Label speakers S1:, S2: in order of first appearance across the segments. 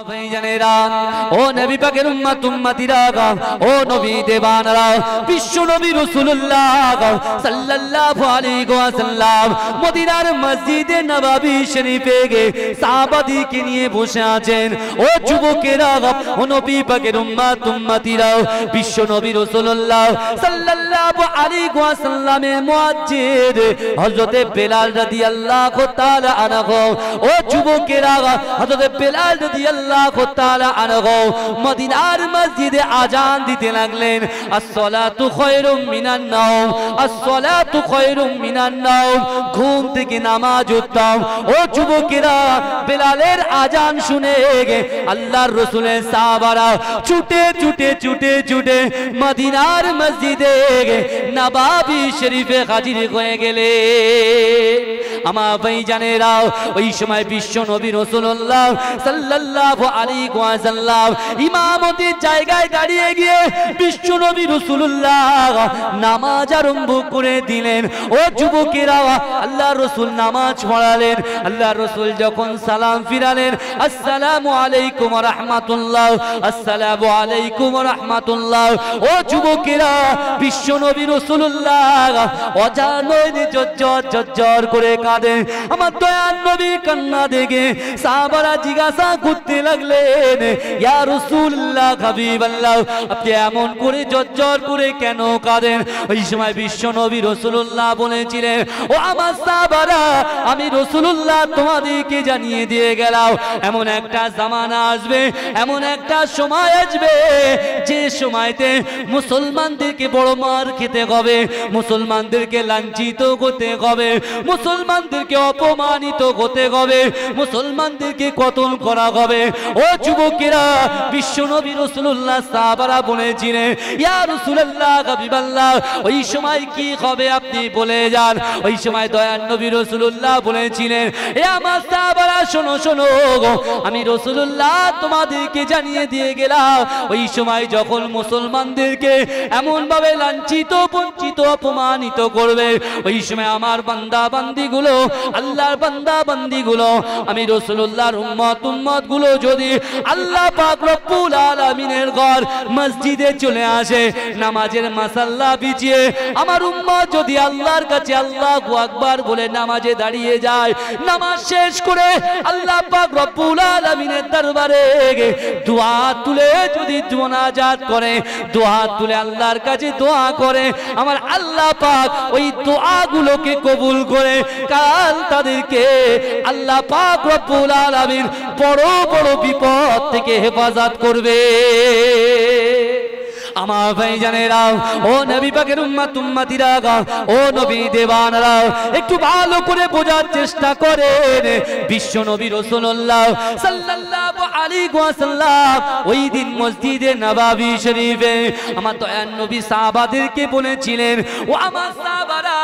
S1: ভাইজানেরা, ও নবী পাকের উম্মত উম্মতিরা, ও নবী দেবানরা, বিশ্ব নবী রাসূলুল্লাহ সাল্লাল্লাহু আলাইহি ওয়াসাল্লাম মদিনার মসজিদে নববী শরীফে গে সাহাবাদিকে নিয়ে বসে আছেন। ও যুবকেরা, ও নবী পাকের উম্মত উম্মতিরা, বিশ্ব নবী রাসূলুল্লাহ সাল্লাল্লাহু আলাইহি ওয়াসাল্লামের মুয়াজ্জিন হযরত বেলাল রাদিয়াল্লাহু তাআলা আনহু, ও যুবকেরা, হযরত বেলাল রাদিয়াল্লাহু তাআলা আনহু মদিনার মসজিদে আজান দিতে লাগলেন, আসসালাতু খায়রুম মিনান নাওম, আসসালাতু খায়রুম মিনান নাওম, ঘুম থেকে নামাজ উত্তম। ও যুবকেরা, বেলালের আজান শুনে আল্লাহর রাসূলের সাহাবারা ছুটে ছুটে ছুটে ছুটে মদিনার মসজিদে নববী শরীফে হাজির হয়ে গেলে। আমার ভাইজানেরা, ওই সময় বিশ্ব নবী রাসূলুল্লাহ সাল্লাল্লাহু আলাইহি ওয়াসাল্লাম ইমামতির জায়গায় দাঁড়িয়ে গিয়ে বিশ্ব নবী রাসূলুল্লাহ নামাজ আরম্ভ করে দিলেন। ও যুবকেরা, আল্লাহর রাসূল নামাজ পড়ালেন। আল্লাহর রাসূল যখন সালাম ফিরালেন, আসসালামু আলাইকুম ওয়া রাহমাতুল্লাহ, আসসালামু আলাইকুম ওয়া রাহমাতুল্লাহ। ও যুবকেরা, বিশ্ব নবী রাসূলুল্লাহ অজানতে ঝরঝর করে কাঁদে। আমার দয়ার নবীর কান্না দেখে সাহাবারা জিজ্ঞাসা করতে লাগলেন, ইয়া রাসূলুল্লাহ, হাবিবাল্লাহ, আপনি এমন করে ঝরঝর করে কেন কাঁদেন? ওই সময় বিশ্ব নবী রাসূলুল্লাহ বলেছিলেন, ও আমার সাহাবারা, আমি রাসূলুল্লাহ তোমাদেরকে জানিয়ে দিয়ে গেলাম, এমন একটা জামানা আসবে, এমন একটা সময় আসবে যে সময়তে মুসলমানদেরকে বড় মার খেতে হবে, মুসলমানদেরকে লাঞ্ছিত করতে হবে, মুসলমানদেরকে অপমানিত করতে হবে, মুসলমানদেরকে কতল করা হবে। ও যুবকেরা, বিশ্ব নবী রাসূলুল্লাহ সাহাবারা বলেছিলেন, ইয়া রাসূলুল্লাহ, হাবিবাল্লাহ, ওই সময় কি হবে আপনি বলে যান। ওই সময় দয়ার নবী রাসূলুল্লাহ বলেছিলেন, এ আমার সাহাবারা, শোনো শোনো, আমি রাসূলুল্লাহ তোমাদেরকে জানিয়ে দিয়ে গেলাম, ওই সময় যখন মুসলমানদেরকে এমন ভাবে লাঞ্ছিত, বঞ্চিত, অপমানিত করবে, ওই সময় আমার বান্দা বান্দিগুলো, আল্লাহর বান্দা বান্দিগুলো, আমি রাসূলুল্লাহর উম্মত গুলো যদি আল্লাহ পাক রব্বুল আলামিনের ঘর মসজিদে চলে আসে, নামাজের মাসাল্লা বিছিয়ে আমার উম্মত যদি আল্লাহর কাছে আল্লাহু আকবার বলে নামাজে দাঁড়িয়ে যায়, নামাজ শেষ করে আল্লাহ পাক রব্বুল আলামিনের দরবারে দোয়া তুলে যদি মোনাজাত করে, দোয়া তুলে আল্লাহর কাছে দোয়া করে, আমার আল্লাহ পাক ওই দোয়াগুলোকে কবুল করে কাল তাদেরকে আল্লাহ পাক রব্বুল আলামিন বড় বড় বিপদ থেকে হেফাজত করবে। আমার ভাইজানেরা, ও নবী পাকের উম্মত উম্মতিরা, ও নবী দেবানরা, একটু ভালো করে বোঝার চেষ্টা করেন। বিশ্ব নবী রাসূলুল্লাহ সাল্লাল্লাহু আলাইহি ওয়াসাল্লাম ওই দিন মসজিদে নববী শরীফে আমার দয়ার নবী সাহাবাদেরকে বলেছিলেন, ও আমার সাহাবারা,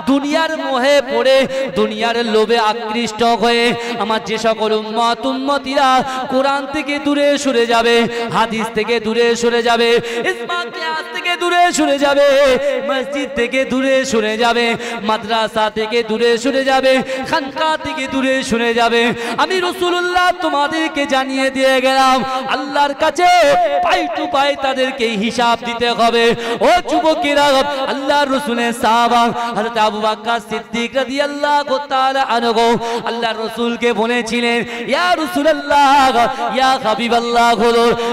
S1: দুনিয়ার মোহে পড়ে, দুনিয়ার লোভে আকৃষ্ট হয়ে আমার যে সকল উম্মত উম্মতিরা কোরআন থেকে দূরে সরে যাবে, হাদিস থেকে দূরে সরে যাবে, ক্লাস থেকে দূরে সরে যাবে, মসজিদ থেকে দূরে সরে যাবে, মাদ্রাসা থেকে দূরে সরে যাবে, খানকা থেকে দূরে সরে যাবে, আমি রাসূলুল্লাহ তোমাদেরকে জানিয়ে দিয়ে গেলাম, আল্লাহর কাছে পাই টু পাই তাদেরকে হিসাব দিতে হবে। ও যুবকেরা, আল্লাহর রাসূলের সাহাবা হযরত আবু বকর সিদ্দিক রাদিয়াল্লাহু তাআলা আনহু আল্লাহর রাসূলকে বলেছিলেন, ইয়া রাসূলুল্লাহ, ইয়া হাবিবাল্লাহ,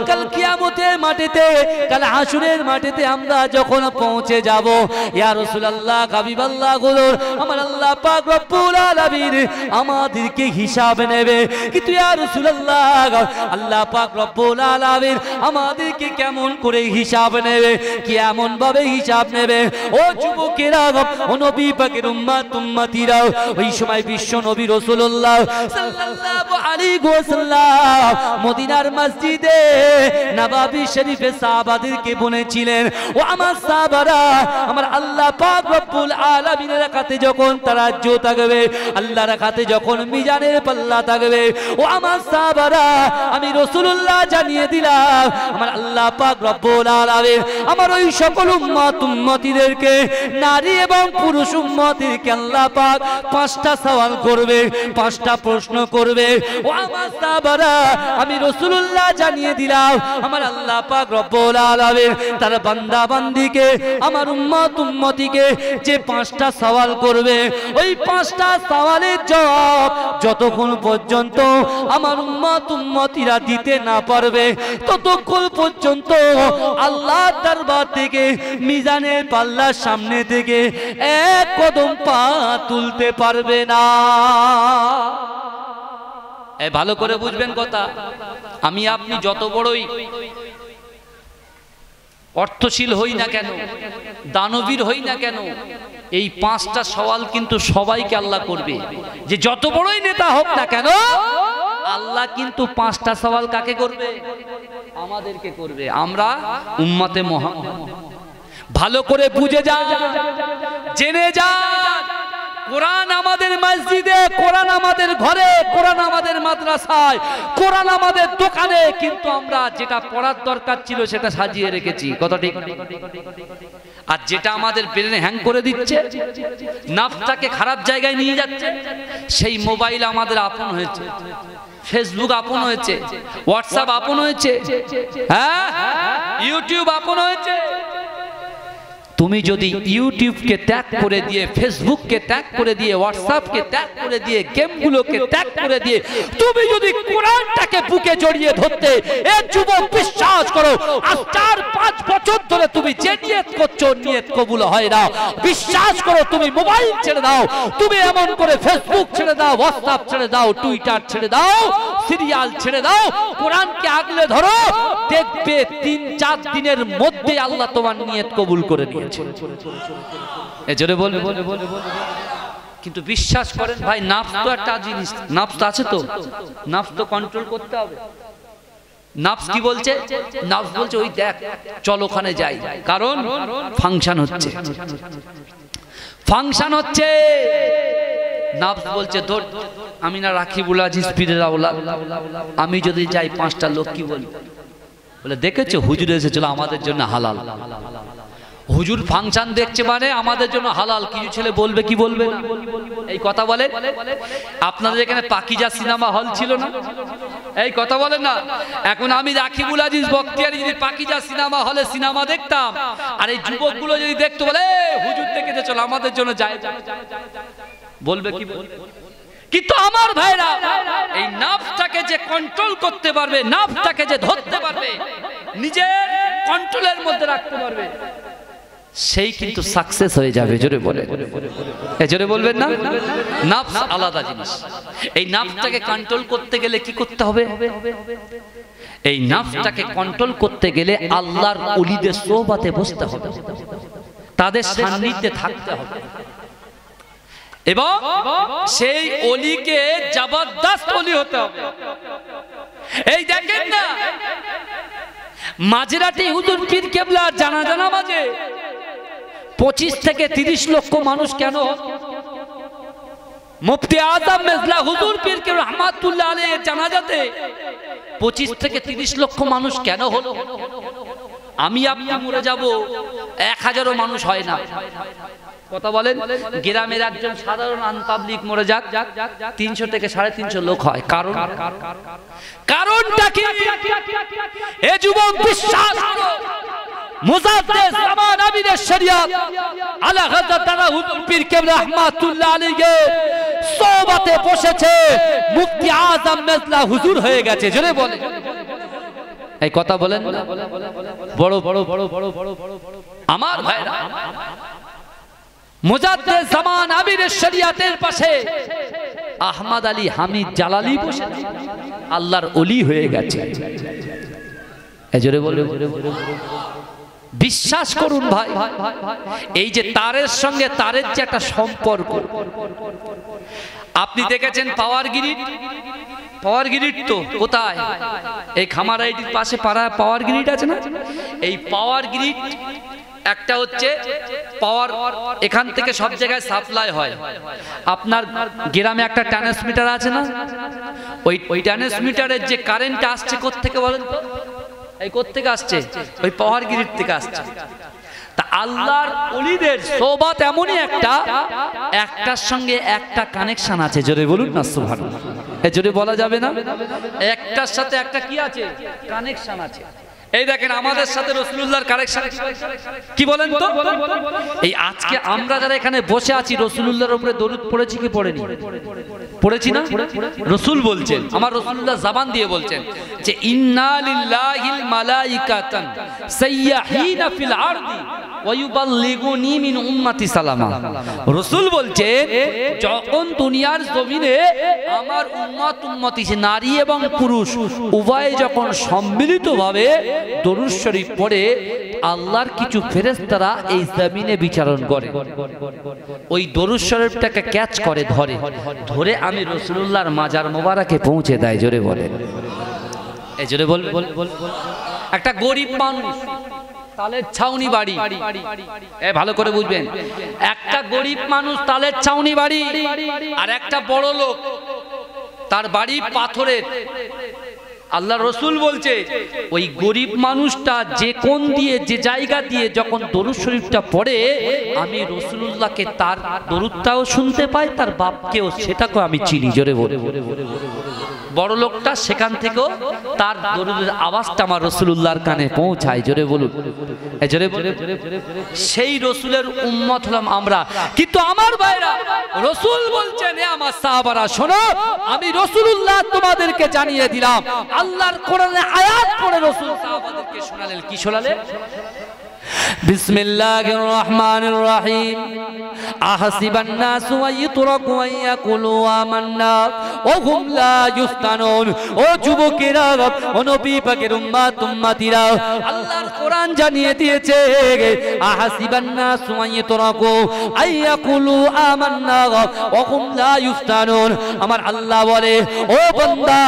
S1: কাল কিয়ামতের মাঠেতে, কাল হাসরের মাঠেতে আমরা যখন পৌঁছে যাব, ইয়া রাসূলুল্লাহ, হাবিবাল্লাহ, আমার আল্লাহ পাক রব্বুল আলামিন আমাদেরকে হিসাব নেবে। কিন্তু ইয়া রাসূলুল্লাহ, আল্লাহ পাক রব্বুল আলামিন আমাদেরকে কেমন করে হিসাব নেবে, কেমন ভাবে হিসাব নেবে? ও যুবকেরা, ও নবী পাকের উম্মত উম্মতিরা, ওই সময় বিশ্ব নবী রাসূলুল্লাহ সাল্লাল্লাহু আলাইহি ওয়াসাল্লাম মদিনার মসজিদে নববী শরীফে সাহাবাদের আমাদেরকে বলেছিলেন ও আমার সাহাবারা আমার আল্লাহ পাক রব্বুল আলামিনের কাছে যখন তারাজ্জু থাকবে আল্লাহর কাছে যখন মিজানের পাল্লা থাকবে ও আমার সাহাবারা আমি রাসূলুল্লাহ জানিয়ে দিলাম আমার আল্লাহ পাক রব্বুল আলামিন আমার ওই সকল উম্মতিদেরকে নারী এবং পুরুষ উম্মতিকে আল্লাহ পাক পাঁচটা সওয়াল করবে পাঁচটা প্রশ্ন করবে ও আমার সাহাবারা আমি রাসূলুল্লাহ জানিয়ে দিলাম আমার আল্লাহ পাক রব্বুল আলামিন তার বান্দা বান্দীকে আমার উম্মতিকে যে পাঁচটা সওয়াল করবে ওই পাঁচটা সওয়ালের জবাব যতক্ষণ পর্যন্ত আমার উম্মতিরা দিতে না পারবে ততক্ষণ পর্যন্ত আল্লাহর দরবার থেকে মিজানের পাল্লার সামনে থেকে এক কদম পা তুলতে পারবে না। ভালো করে বুঝবেন কথা, আমি আপনি যত বড়ই অর্থশীল হই না কেন দানবীর হই না কেন এই পাঁচটা সওয়াল কিন্তু সবাইকে আল্লাহ করবে। যে যত বড়ই নেতা হোক না কেন আল্লাহ কিন্তু পাঁচটা সওয়াল কাকে করবে? আমাদেরকে করবে। আমরা উম্মতে মুহাম্মদ। ভালো করে বুঝে যান, জেনে যান, কোরআন আমাদের মসজিদে, কোরআন আমাদের ঘরে, কোরআন আমাদের মাদ্রাসায়, কোরআন আমাদের দোকানে, কিন্তু আমরা যেটা পড়ার দরকার ছিল সেটা সাজিয়ে রেখেছি। কথা ঠিক? আর যেটা আমাদের ব্রেনে হ্যাং করে দিচ্ছে, নাফসটাকে খারাপ জায়গায় নিয়ে যাচ্ছে, সেই মোবাইল আমাদের আপন হয়েছে, ফেসবুক আপন হয়েছে, হোয়াটসঅ্যাপ আপন হয়েছে, হ্যাঁ ইউটিউব আপন হয়েছে। তুমি যদি ইউটিউবকে ত্যাগ করে দিয়ে, ফেসবুককে ত্যাগ করে দিয়ে, হোয়াটসঅ্যাপকে ত্যাগ করে দিয়ে, গেমগুলোকে ত্যাগ করে দিয়ে তুমি যদি কোরআনটাকে বুকে জড়িয়ে ধরতে, এ যুবক বিশ্বাস করো আজ 4-5 বছর ধরে তুমি যে নিয়ত করছো নিয়ত কবুল হয় না। বিশ্বাস করো তুমি মোবাইল ছেড়ে দাও, তুমি এমন করে ফেসবুক ছেড়ে দাও, হোয়াটসঅ্যাপ ছেড়ে দাও, টুইটার ছেড়ে দাও, সিরিয়াল ছেড়ে দাও, কোরআনকে আগলে ধরো, দেখবে 3-4 দিনের মধ্যে আল্লাহ তোমার নিয়ত কবুল করে নিয়েছে। এজরে বলবে। কিন্তু বিশ্বাস করেন ভাই, নাফস তো একটা জিনিস, নাফস আছে তো, নাফস তো কন্ট্রোল করতে হবে। নাফস কি বলছে? নাফস বলছে ওই দেখ চল ওখানে যাই, কারণ ফাংশন হচ্ছে, ফাংশন হচ্ছে। নাফস বলছে ধর আমি না রাকিবুল আজিজ পীরের আওলাদ, আমি যদি যাই 5টা লোক কি বলবে? বলে দেখেছো হুজুর এসেছিল আমাদের জন্য হালাল। হুজুর ফাংশন দেখছে মানে আমাদের জন্য হালাল। কিছু ছেলে বলবে কি বলবে না, এই কথা বলে। আপনাদের এখানে পাকিজা সিনেমা হল ছিল না? এই কথা বলেন না। এখন আমি রাকিবুল আজিজ বখতিয়ারি যদি পাকিজা সিনেমা হলে সিনেমা দেখতাম, আর এই যুবকগুলো যদি দেখতো বলে হুজুর দেখেছে চলো আমাদের জন্য যায়, বলবে কি? কিন্তু আমার ভাইরা, এই নাফসটাকে যে কন্ট্রোল করতে পারবে, নাফসটাকে যে ধরতে পারবে, নিজের কন্ট্রোলের মধ্যে রাখতে পারবে, সেই কিন্তু সাকসেস হয়ে যাবে। জোরে বলে, জোরে বলবেন না? নাফস আলাদা জিনিস। এই নাফসটাকে কন্ট্রোল করতে গেলে কি করতে হবে? এই নাফসটাকে কন্ট্রোল করতে গেলে আল্লাহর ওলিদের সোহবতে বসতে হবে, তাদের সান্নিধ্যে থাকতে হবে, এবং সেই ওলিকে জবরদস্ত ওলি হতে হবে। এই দেখেন না মাঝরাতে হুজুর পীর কেবলা জানাজা নামাজে 25 থেকে 30 লক্ষ মানুষ কেন? মুফতি আজম মেজলা হুজুর পীর কেবলা রহমাতুল্লাহ আলাইহি জানাজাতে 25 থেকে 30 লক্ষ মানুষ কেন হলো? আমি আপনি মরে যাব 1000ও মানুষ হয় না। কথা বলেন, গ্রামের একজন সাধারণ আনপাবলিক মরে যাক 300 থেকে 350 লোক হয়। কারণটা কি? এ যুবক বিশ্বাস করো, মুজাদ্দিদ জামান আমিনের শরিয়ত আলা হযরত হুজুর পীর কেবলা রহমাতুল্লাহ আলাইহি সোহবতে বসেছে, মুফতি আজম মেজলা হুজুর হয়ে গেছে। জোরে বলে, এই কথা বলেন। বড় বড় বড় বড় বড় আমার ভাইরা, মুজাদ্দিদ জামান আমিনের শরিয়তের পাশে আহমদ আলী হামিদ জালালি বসে আল্লাহর ওলি হয়ে গেছে। জোরে বলে, বিশ্বাস করুন ভাই, এই যে তারের সঙ্গে তারের যে একটা সম্পর্ক, আপনি দেখেছেন পাওয়ার গ্রিড, পাওয়ার গ্রিড তো কোথায়? এই খামারাইটির পাশে পাড়া পাওয়ার গ্রিড আছে না? এই পাওয়ার গ্রিড একটা হচ্ছে পাওয়ার এখান থেকে সব জায়গায় সাপ্লাই হয়। আপনার গ্রামে একটা ট্রান্সমিটার আছে না, ওই ট্রান্সমিটারের যে কারেন্ট আসছে কোত্থেকে বলেন তো? এই কোত্থেকে আসছে? ওই পাওয়ার গ্রিড থেকে আসছে। তা আল্লাহর ওলিদের সোহবত এমনই একটার সঙ্গে একটা কানেকশন আছে। জোরে বলুন না সুবহানাল্লাহ। জোরে বলা যাবে না? একটার সাথে একটা কি আছে? কানেকশন আছে। এই দেখেন আমাদের সাথে রাসূলুল্লাহর কানেকশন কি বলেন তো? এই আজকে আমরা যারা এখানে বসে আছি রাসূলুল্লাহর উপরে দরুদ পড়েছি কি পড়েনি? পড়েছি না? রাসূল বলছেন, আমার রাসূলুল্লাহ জবান দিয়ে বলছেন যে ইন্না লিল্লাহিল মালাইকাতান সাইয়াহিনা ফিল আরদি ওয়া ইউবাল্লিগুনি মিন উম্মতি সালামা। রাসূল বলছেন যখন দুনিয়ার জমিনে আমার উম্মতি নারী এবং পুরুষ উভয়ে যখন সম্মিলিতভাবে দরুদ শরীফ পড়ে, আল্লাহর কিছু ফেরেশতারা এই জমিনে বিচরণ করে, ওই দরুদ শরীফটাকে ক্যাচ করে, ধরে আমি রাসূলুল্লাহর মাজার মোবারকে পৌঁছে দেয়। জোরে বলে, এই জোরে বল। একটা গরিব মানুষ, তালের ছাউনি বাড়ি, ভালো করে বুঝবেন, একটা গরিব মানুষ তালের ছাউনি বাড়ি, আর একটা বড় লোক তার বাড়ি পাথরের। আল্লাহ রসুল বলছে ওই গরিব মানুষটা যে কোন দিয়ে যে জায়গা দিয়ে যখন দরুদ শরীফটা পড়ে, আমি রাসূলুল্লাহকে তার দরুদটাও শুনতে পাই, তার বাপকেও সেটাকেও আমি চিনি। জোরে বলে, বড় লোকটা সেখান থেকেও তার দরুদের আওয়াজটা আমার রাসূলুল্লাহর কানে পৌঁছায়। জোরে বলুন, জোরে বলে। সেই রাসূলের উম্মত হলাম আমরা। কিন্তু আমার ভাইরা, রাসূল বলছেন এ আমার সাহাবারা শোনো, আমি রাসূলুল্লাহ তোমাদেরকে জানিয়ে দিলাম। আল্লাহর কোরআনে আয়াত পড়ে রাসূল সাহাবাদেরকে শোনালেন। কি শোনালেন? বিসমিল্লাহির রহমানির রহিম। আহসিবান নাসু আইয়ুতরাকু আইয়াকুলু আমান্না ওয়া হুম লা ইফতানুন। ও যুবকেরা, ও নবী পাকের উম্মতিরা, আল্লাহর কোরআন জানিয়ে দিয়েছে আহসিবান নাসু আইয়ুতরাকু আইয়াকুলু আমান্না ওয়া হুম লা ইফতানুন। আমার আল্লাহ বলে, ও বান্দা,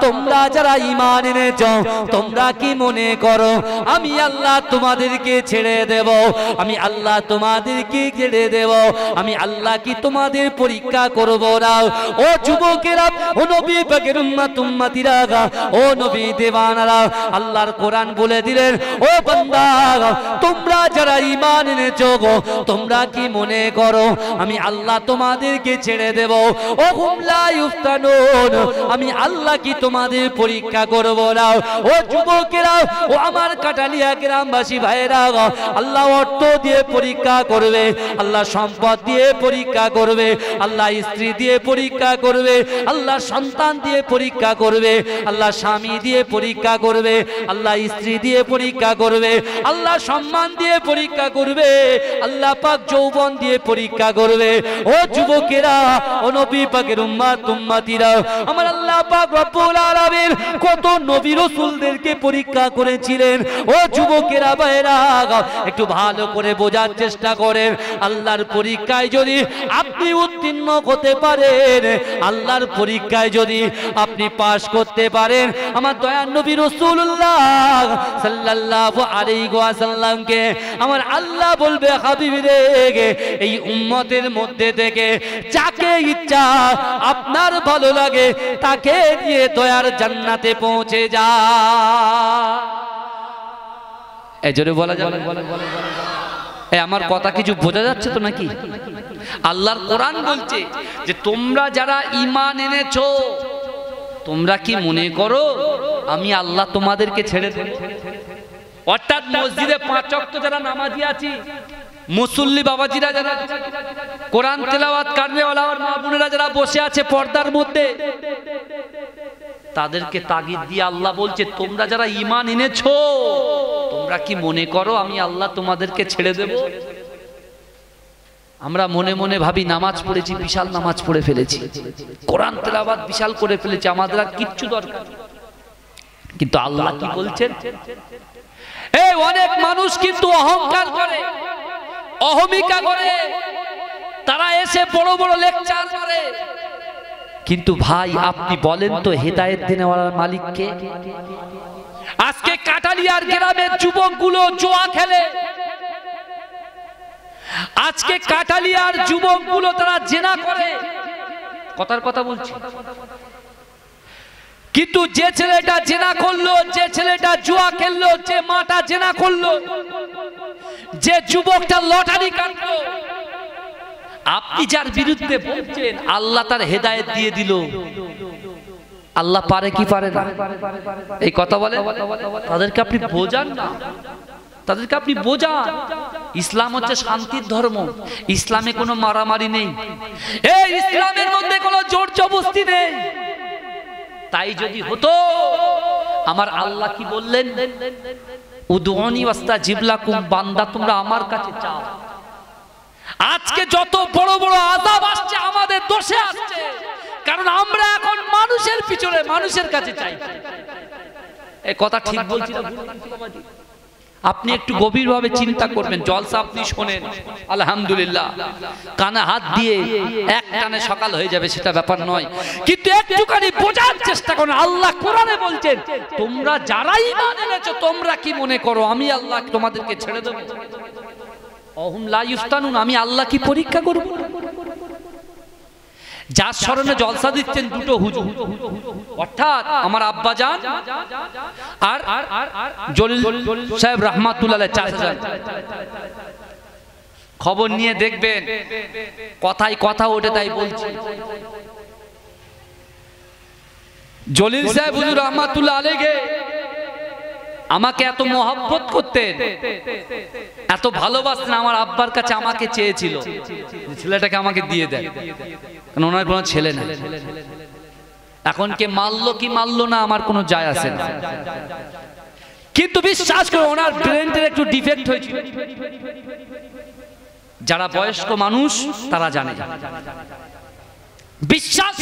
S1: তোমরা যারা ঈমান এনেছো, তোমরা কি মনে করো আমি আল্লাহ তোমাদেরকে ছেড়ে দেব? আমি আল্লাহ তোমাদেরকে ছেড়ে দেব? আমি আল্লাহ কি তোমাদের পরীক্ষা করব না? ও যুবকেরা, ও নবী পাকের উম্মতিরা, ও নবী দেওয়ানারা, আল্লাহর কোরআন বলে দিলেন, ও বান্দা, তোমরা যারা ঈমান এনেছো, তোমরা কি মনে করো আমি আল্লাহ তোমাদেরকে ছেড়ে দেব? ও হুম লা ইফতানুন, আমি আল্লাহ কি তোমাদের পরীক্ষা করব না? ও যুবকেরা, ও আমার কাটালিয়া গ্রামবাসী ভাইরা, আল্লাহ অর্থ দিয়ে পরীক্ষা করবে, আল্লাহ সম্পদ দিয়ে পরীক্ষা করবে, আল্লাহ স্ত্রী দিয়ে পরীক্ষা করবে, আল্লাহ সন্তান দিয়ে পরীক্ষা করবে, আল্লাহ স্বামী দিয়ে পরীক্ষা করবে, আল্লাহ স্ত্রী দিয়ে পরীক্ষা করবে, আল্লাহ সম্মান দিয়ে পরীক্ষা করবে, আল্লাহ পাক যৌবন দিয়ে পরীক্ষা করবে। ও যুবকেরা, ও নবী পাকের উম্মতিরা, আমার আল্লাহ পাক রব্বুল আলামিন কত নবী রাসূলদেরকে পরীক্ষা করেছিলেন। ও যুবকেরা ভাইরা, একটু ভালো করে বোঝার চেষ্টা করেন। আল্লাহর পরীক্ষায় যদি আপনি উত্তীর্ণ হতে পারেন, আল্লাহর পরীক্ষায় যদি আপনি পাশ করতে পারেন, আমার দয়ার নবী রাসূলুল্লাহ সাল্লাল্লাহু আলাইহি ওয়াসাল্লামকে আমার আল্লাহ বলবে, হাবিবি রে, এই উম্মতের মধ্যে থেকে যাকে ইচ্ছা আপনার ভালো লাগে তাকে দিয়ে দয়ার জান্নাতে পৌঁছে যা। এজরে বলা যাবে? আমার কথা কিছু বোঝা যাচ্ছে তো নাকি? আল্লাহর কোরআন বলছে যে তোমরা যারা ঈমান এনেছো, তোমরা কি মনে করো আমি আল্লাহ তোমাদেরকে ছেড়ে দেব? অর্থাৎ মসজিদে 5 ওয়াক্ত যারা নামাজি আছি, মুসল্লি বাবাজিরা যারা কোরআন তেলাওয়াত কারনেওয়ালা মা বোনেরা যারা বসে আছে পর্দার মধ্যে, তাদেরকে তাগিদ দিয়ে আল্লাহ বলছে তোমরা যারা ঈমান এনেছো, তোমরা কি মনে করো আমি আল্লাহ তোমাদেরকে ছেড়ে দেব? আমরা মনে মনে ভাবি নামাজ পড়েছি, বিশাল নামাজ পড়ে ফেলেছি, কোরআন তেলাওয়াত বিশাল করে ফেলেছি, আমাদের আর কিচ্ছু দরকার। কিন্তু আল্লাহ কি বলছেন? এই অনেক মানুষ কিন্তু অহংকার করে, অহমিকা করে, তারা এসে বড় বড় লেকচার করে। কিন্তু ভাই আপনি বলেন তো হেদায়েত দেওয়ার মালিক কে? আজকে কাটালিয়ার গ্রামের যুবকগুলো জুয়া খেলে, আজকে কাটালিয়ার যুবকগুলো তারা জেনা করে, কথার কথা বলছি। কিন্তু যে ছেলেটা জেনা করলো, যে ছেলেটা জুয়া খেললো, যে মাটা জেনা করলো, যে যুবকটা লটারি কাটলো, আপনি যার বিরুদ্ধে বলছেন আল্লাহ তার হেদায়েত দিয়ে দিল, আল্লাহ পারে কি পারে না এই কথা বলে, তাদেরকে আপনি বোঝান না, তাদেরকে আপনি বোঝান। ইসলাম হচ্ছে শান্তির ধর্ম, ইসলামে কোনো মারামারি নেই, এই ইসলামের মধ্যে কোনো জোর জবরদস্তি নেই। তাই যদি হতো, আমার আল্লাহ কি বললেন, উদউনি ওয়াস্তাজিব লাকুম, বান্দা তোমরা আমার কাছে চাও। আজকে যত বড় বড় আযাব আসছে আমাদের দোষে আসছে, কারণ আমরা এখন মানুষের পিছনে, মানুষের কাছে চাই। এই কথা ঠিক বলছি না? আপনি একটু গভীরভাবে চিন্তা করবেন, জলসা আপনি শোনেন আলহামদুলিল্লাহ, কানে হাত দিয়ে এক টানে সকাল হয়ে যাবে সেটা ব্যাপার নয়, কিন্তু একটুখানি বোঝার চেষ্টা করুন। আল্লাহ কোরআনে বলছেন, তোমরা যারাই ঈমান এনেছো তোমরা কি মনে করো আমি আল্লাহ তোমাদেরকে ছেড়ে দেব? অহুম লা ইফতানুন, আমি আল্লাহ কি পরীক্ষা করব? যার স্মরণে জলসা দিচ্ছেন দুটো হুজুর, অর্থাৎ আমার আব্বাজান আর জলিল সাহেব রাহমাতুল্লাহ আলাইহি চাচা, খবর নিয়ে দেখবেন কথায় কথা ওঠে, তাই বলছি। জলিল সাহেব হুজুর রাহমাতুল্লাহ আলাইহি আমাকে এত মহব্বত করতেন, এত ভালোবাসতেন, আমার আব্বার কাছে আমাকে চেয়েছিল ছেলেটাকে আমাকে দিয়ে দেয়, কারণ ওনার কোনো ছেলে না। এখন কে মারলো কি মারলো না আমার কোনো যায় আসে না, কিন্তু বিশ্বাস করে ওনার ব্রেনের একটু ডিফেক্ট হয়েছিল। যারা বয়স্ক মানুষ তারা জানে, বিশ্বাস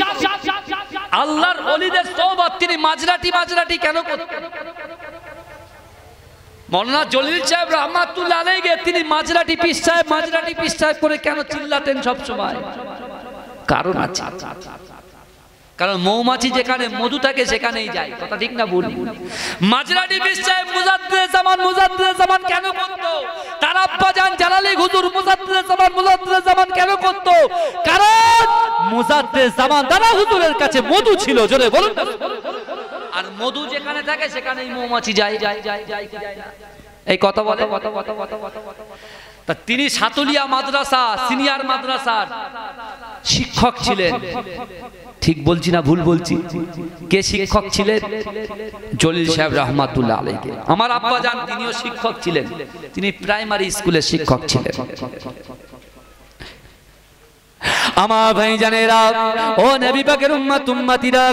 S1: আল্লাহর ওলিদের সোহবত তিনি মাঝরাটি কেন করতেন? মৌলানা জলিল সাহেব রাহমাতুল্লাহ আলাইহি তিনি মাঝরাটি পীর সাহেব করে কেন চিল্লাতেন সব সময়? কারণ আছে, কারণ মৌমাছি যেখানে মধু থাকে সেখানেই যায়, কথা ঠিক না ভুল? মাঝরাটি পীর সাহেব মুজাদ্দিদে জামান কেন করতো? তার আব্বাজান জালালি হুজুর মুজাদ্দিদে জামান কেন করতো? কারণ মুজাদ্দিদে জামান দাদা হুজুরের কাছে মধু ছিল, জোরে বলুন। আর মধু যেখানে থাকে সেখানেই মৌমাছি যায়, এই কথা বলে। তা তিনি সাতুলিয়া মাদ্রাসা সিনিয়র মাদ্রাসার শিক্ষক ছিলেন, ঠিক বলছি না ভুল বলছি? কে শিক্ষক ছিলেন? জলিল সাহেব রাহমাতুল্লাহ আলাইহি। আমার আব্বাজান তিনিও শিক্ষক ছিলেন, তিনি প্রাইমারি স্কুলের শিক্ষক ছিলেন। আমার ভাইজানেরা, ও নবী পাকের উম্মত উম্মতিরা,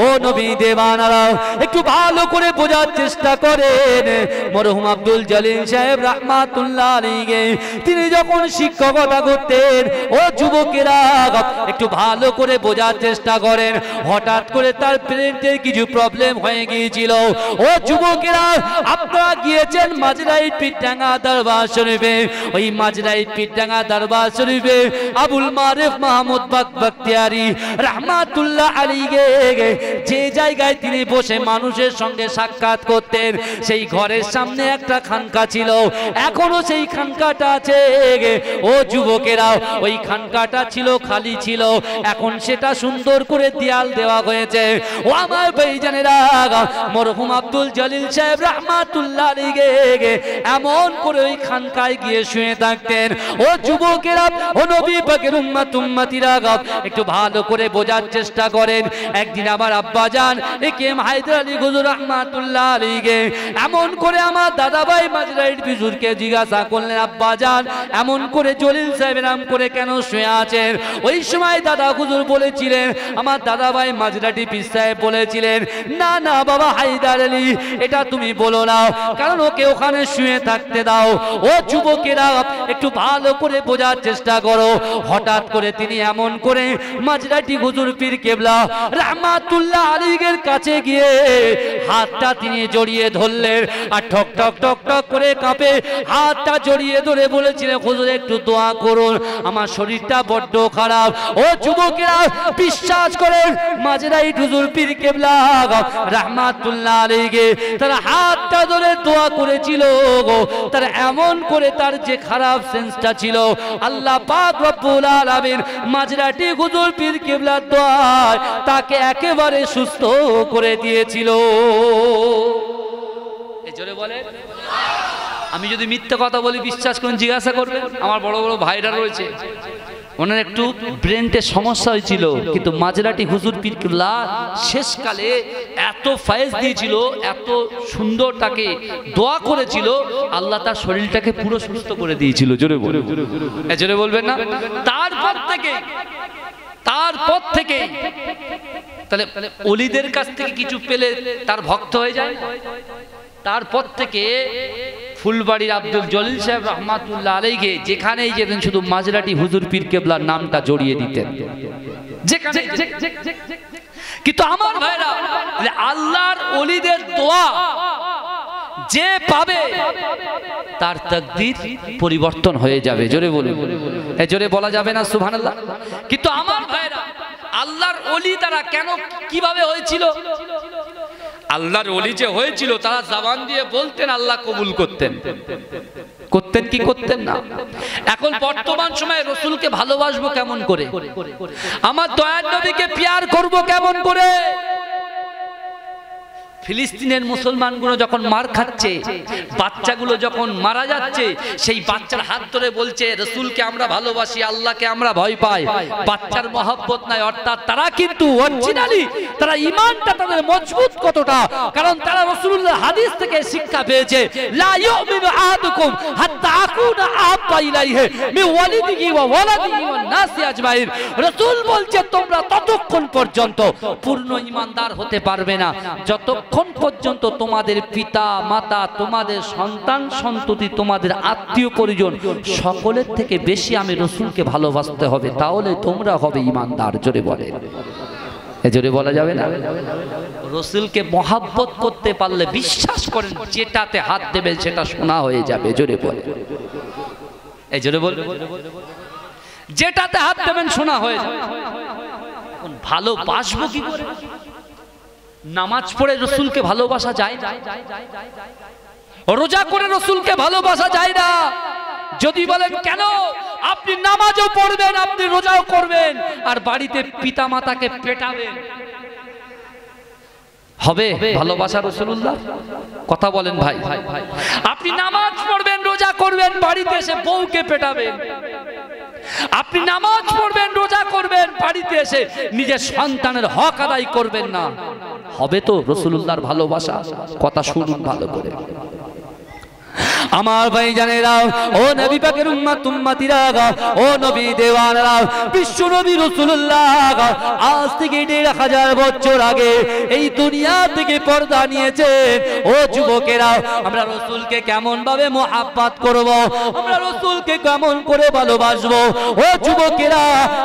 S1: ও নবী দেওয়ানারা, একটু ভালো করে বোঝার চেষ্টা করেন। মরহুম আব্দুল জলিল সাহেব রাহমাতুল্লাহ আলাইহি তিনি যখন শিক্ষকতা করতেন, ও যুবকেরা একটু ভালো করে বোঝার চেষ্টা করেন। হঠাৎ করে তার ব্রেনে কিছু প্রবলেম হয়ে গিয়েছিল। ও যুবকেরা, আপনারা গিয়েছেন মাঝরাইট পীরডাঙ্গা দরবার শরীফে, ওই মাঝরাইট পীরডাঙ্গা দরবার শরীফে আবুল মারিফ মাহমুদ বখতিয়ারি রাহমাতুল্লাহ আলাইহি যে জায়গায় তিনি বসে মানুষের সঙ্গে সাক্ষাৎ করতেন, সেই ঘরের সামনে একটা খানকা ছিল, এখনো সেই খানকাটা আছে। ও যুবকেরা, ওই খানকাটা ছিল খালি ছিল, এখন সেটা সুন্দর করে দেয়াল দেওয়া হয়েছে। ও আমার ভাইজানেরা, মরহুম আব্দুল জলিল সাহেব রাহমাতুল্লাহ আলাইহি এমন করে ওই খানকায় গিয়ে শুয়ে থাকতেন। ও যুবকেরা, ও নবী পাকের উম্মত উম্মতিরা, একটু ভালো করে বোঝার চেষ্টা করেন। একদিন আমার আব্বাজান একেএম হায়দার আলী হুজুর রাহমাতুল্লাহ আলাইহি এমন করে আমার দাদাভাই মাঝরাইট হুজুরকে জিজ্ঞাসা করলেন, আব্বাজান এমন করে জলিল সাহেব নাম করে কেন শুয়ে আছেন? ওই সময় দাদা হুজুর বলেছিলেন, আমার দাদাভাই মাঝরাটি পীর সাহেব বলেছিলেন, না না বাবা হায়দার আলী, এটা তুমি বলো না, কারণ ওকে ওখানে শুয়ে থাকতে দাও। ও যুবকেরা, একটু ভালো করে বোঝার চেষ্টা করো। হঠাৎ করে তিনি এমন করে মাঝরাটি হুজুর পীর কেবলা রাহমাতুল্লাহ আলাইহির কাছে গিয়ে হাতটা তিনি জড়িয়ে ধরলেন আর ঠক ঠক ঠক ঠক করে কাঁপে হাতটা জড়িয়ে ধরে বলেছিলেন হুজুর একটু দোয়া করুন, আমার শরীরটা বড্ড খারাপ। ও যুবকেরা বিশ্বাস করেন মাঝরাই হুজুর পীর কেবলা রাহমাতুল্লাহ আলাইহি তারা হাতটা ধরে দোয়া করেছিল গো, তারা এমন করে তার যে খারাপ সেন্সটা ছিল আল্লাহ পাক রব্বুল আলামিন মাঝরাটি হুজুর পীর কেবলার দোয়ায় তাকে একেবারে সুস্থ করে দিয়েছিল। এই জোরে বলে, আমি যদি মিথ্যা কথা বলি বিশ্বাস করুন, জিজ্ঞাসা করবেন আমার বড় বড় ভাইরা রয়েছে, ওনার একটু ব্রেনতে সমস্যা হয়েছিল, কিন্তু মাঝরাটি হুজুর পীর কেবলা শেষকালে এত ফায়েজ দিয়েছিল, এত সুন্দর তাকে দোয়া করেছিল, আল্লাহ তার শরীরটাকে পুরো সুস্থ করে দিয়েছিল। জোরে বলে, জোরে বলবেন না? তারপর থেকে তাহলে ওলিদের কাছ থেকে কিছু পেলে তার ভক্ত হয়ে যায়। তারপর থেকে ফুলবাড়ির আব্দুল জলিল সাহেব রহমাতুল্লাহ আলাইহি যেখানেই যেতেন শুধু মাঝরাটি হুজুর পীর কেবলার নামটা জড়িয়ে দিতেন যেখানে। কিন্তু আমার ভাইরা, আল্লাহর ওলিদের দোয়া যে পাবে তার তাকদীর পরিবর্তন হয়ে যাবে। জোরে বলুন, জোরে বলা যাবে না সুবহানাল্লাহ? কিন্তু আমার ভাইরা, আল্লাহর ওলি তারা কেন কিভাবে হয়েছিল? আল্লাহর ওলি যে হয়েছিল তারা জবান দিয়ে বলতেন, আল্লাহ কবুল করতেন কি করতেন না? এখন বর্তমান সময়ে রাসূলকে ভালোবাসবো কেমন করে, আমার দয়ার নবীকে প্যার করব কেমন করে? ফিলিস্তিনের মুসলমানগুলো যখন মার খাচ্ছে, বাচ্চাগুলো যখন মারা যাচ্ছে, সেই বাচ্চার হাত ধরে বলছে রাসূলকে আমরা ভালোবাসি, আল্লাহকে আমরা ভয় পাই। বাচ্চার মহব্বত নাই, অর্থাৎ তারা কিন্তু অরিজিনালি তারা ঈমানটা তাদের মজবুত কতটা, কারণ তারা রাসূলুল্লাহ হাদিস থেকে শিক্ষা পেয়েছে লা ইউমিনু আহাদুকুম হাত্তা আকুনা আহাব্বা ইলাইহি মিন ওয়ালিদিহি ওয়া ওয়ালাদিহি ওয়ান নাসি আজমাইন। রাসূল বলছে তোমরা ততক্ষণ পর্যন্ত পূর্ণ ঈমানদার হতে পারবে না যতক্ষণ পর্যন্ত তোমাদের পিতা মাতা, তোমাদের সন্তান সন্ততি, তোমাদের আত্মীয় পরিজন সকলের থেকে বেশি আমি রাসূলকে ভালোবাসতে হবে, তাহলে তোমরা হবে ঈমানদার। জোরে বলে, জোরে বলা যাবে না? রাসূলকে মহব্বত করতে পারলে বিশ্বাস করেন যেটাতে হাত দেবে সেটা সোনা হয়ে যাবে। জোরে বলে, জোরে বল, যেটাতে হাত দেবেন সোনা হয়ে যাবে। ভালোবাসবো কি করে? নামাজ পড়ে রাসূলকে ভালোবাসা যায় না, রোজা করে রাসূলকে ভালোবাসা যায় না। যদি বলেন কেন, আপনি নামাজও পড়বেন, আপনি রোজাও করবেন, আর বাড়িতে পিতা মাতাকে পেটাবেন, হবে ভালোবাসা রাসূলুল্লাহ? কথা বলেন ভাই। আপনি নামাজ পড়বেন, রোজা করবেন, বাড়িতে এসে বউকে পেটাবেন। আপনি নামাজ পড়বেন, রোজা করবেন, বাড়িতে এসে নিজের সন্তানের হক আদায় করবেন না, হবে তো রাসূলুল্লাহর ভালোবাসা? কথা শুনুন ভালো করে আমার ভাই জানেরা, ও নবী পাকের উম্মত উম্মতিরা, ও নবী দেওয়ানরা, বিশ্ব নবী রাসূলুল্লাহ আজ থেকে ১৫০০ বছর আগে এই দুনিয়া থেকে পর্দা নিয়েছেন। ও যুবকেরা, আমরা রাসূলকে কেমন ভাবে মুহাব্বত করব, আমরা রাসূলকে কেমন করে ভালোবাসবো? ও যুবকেরা,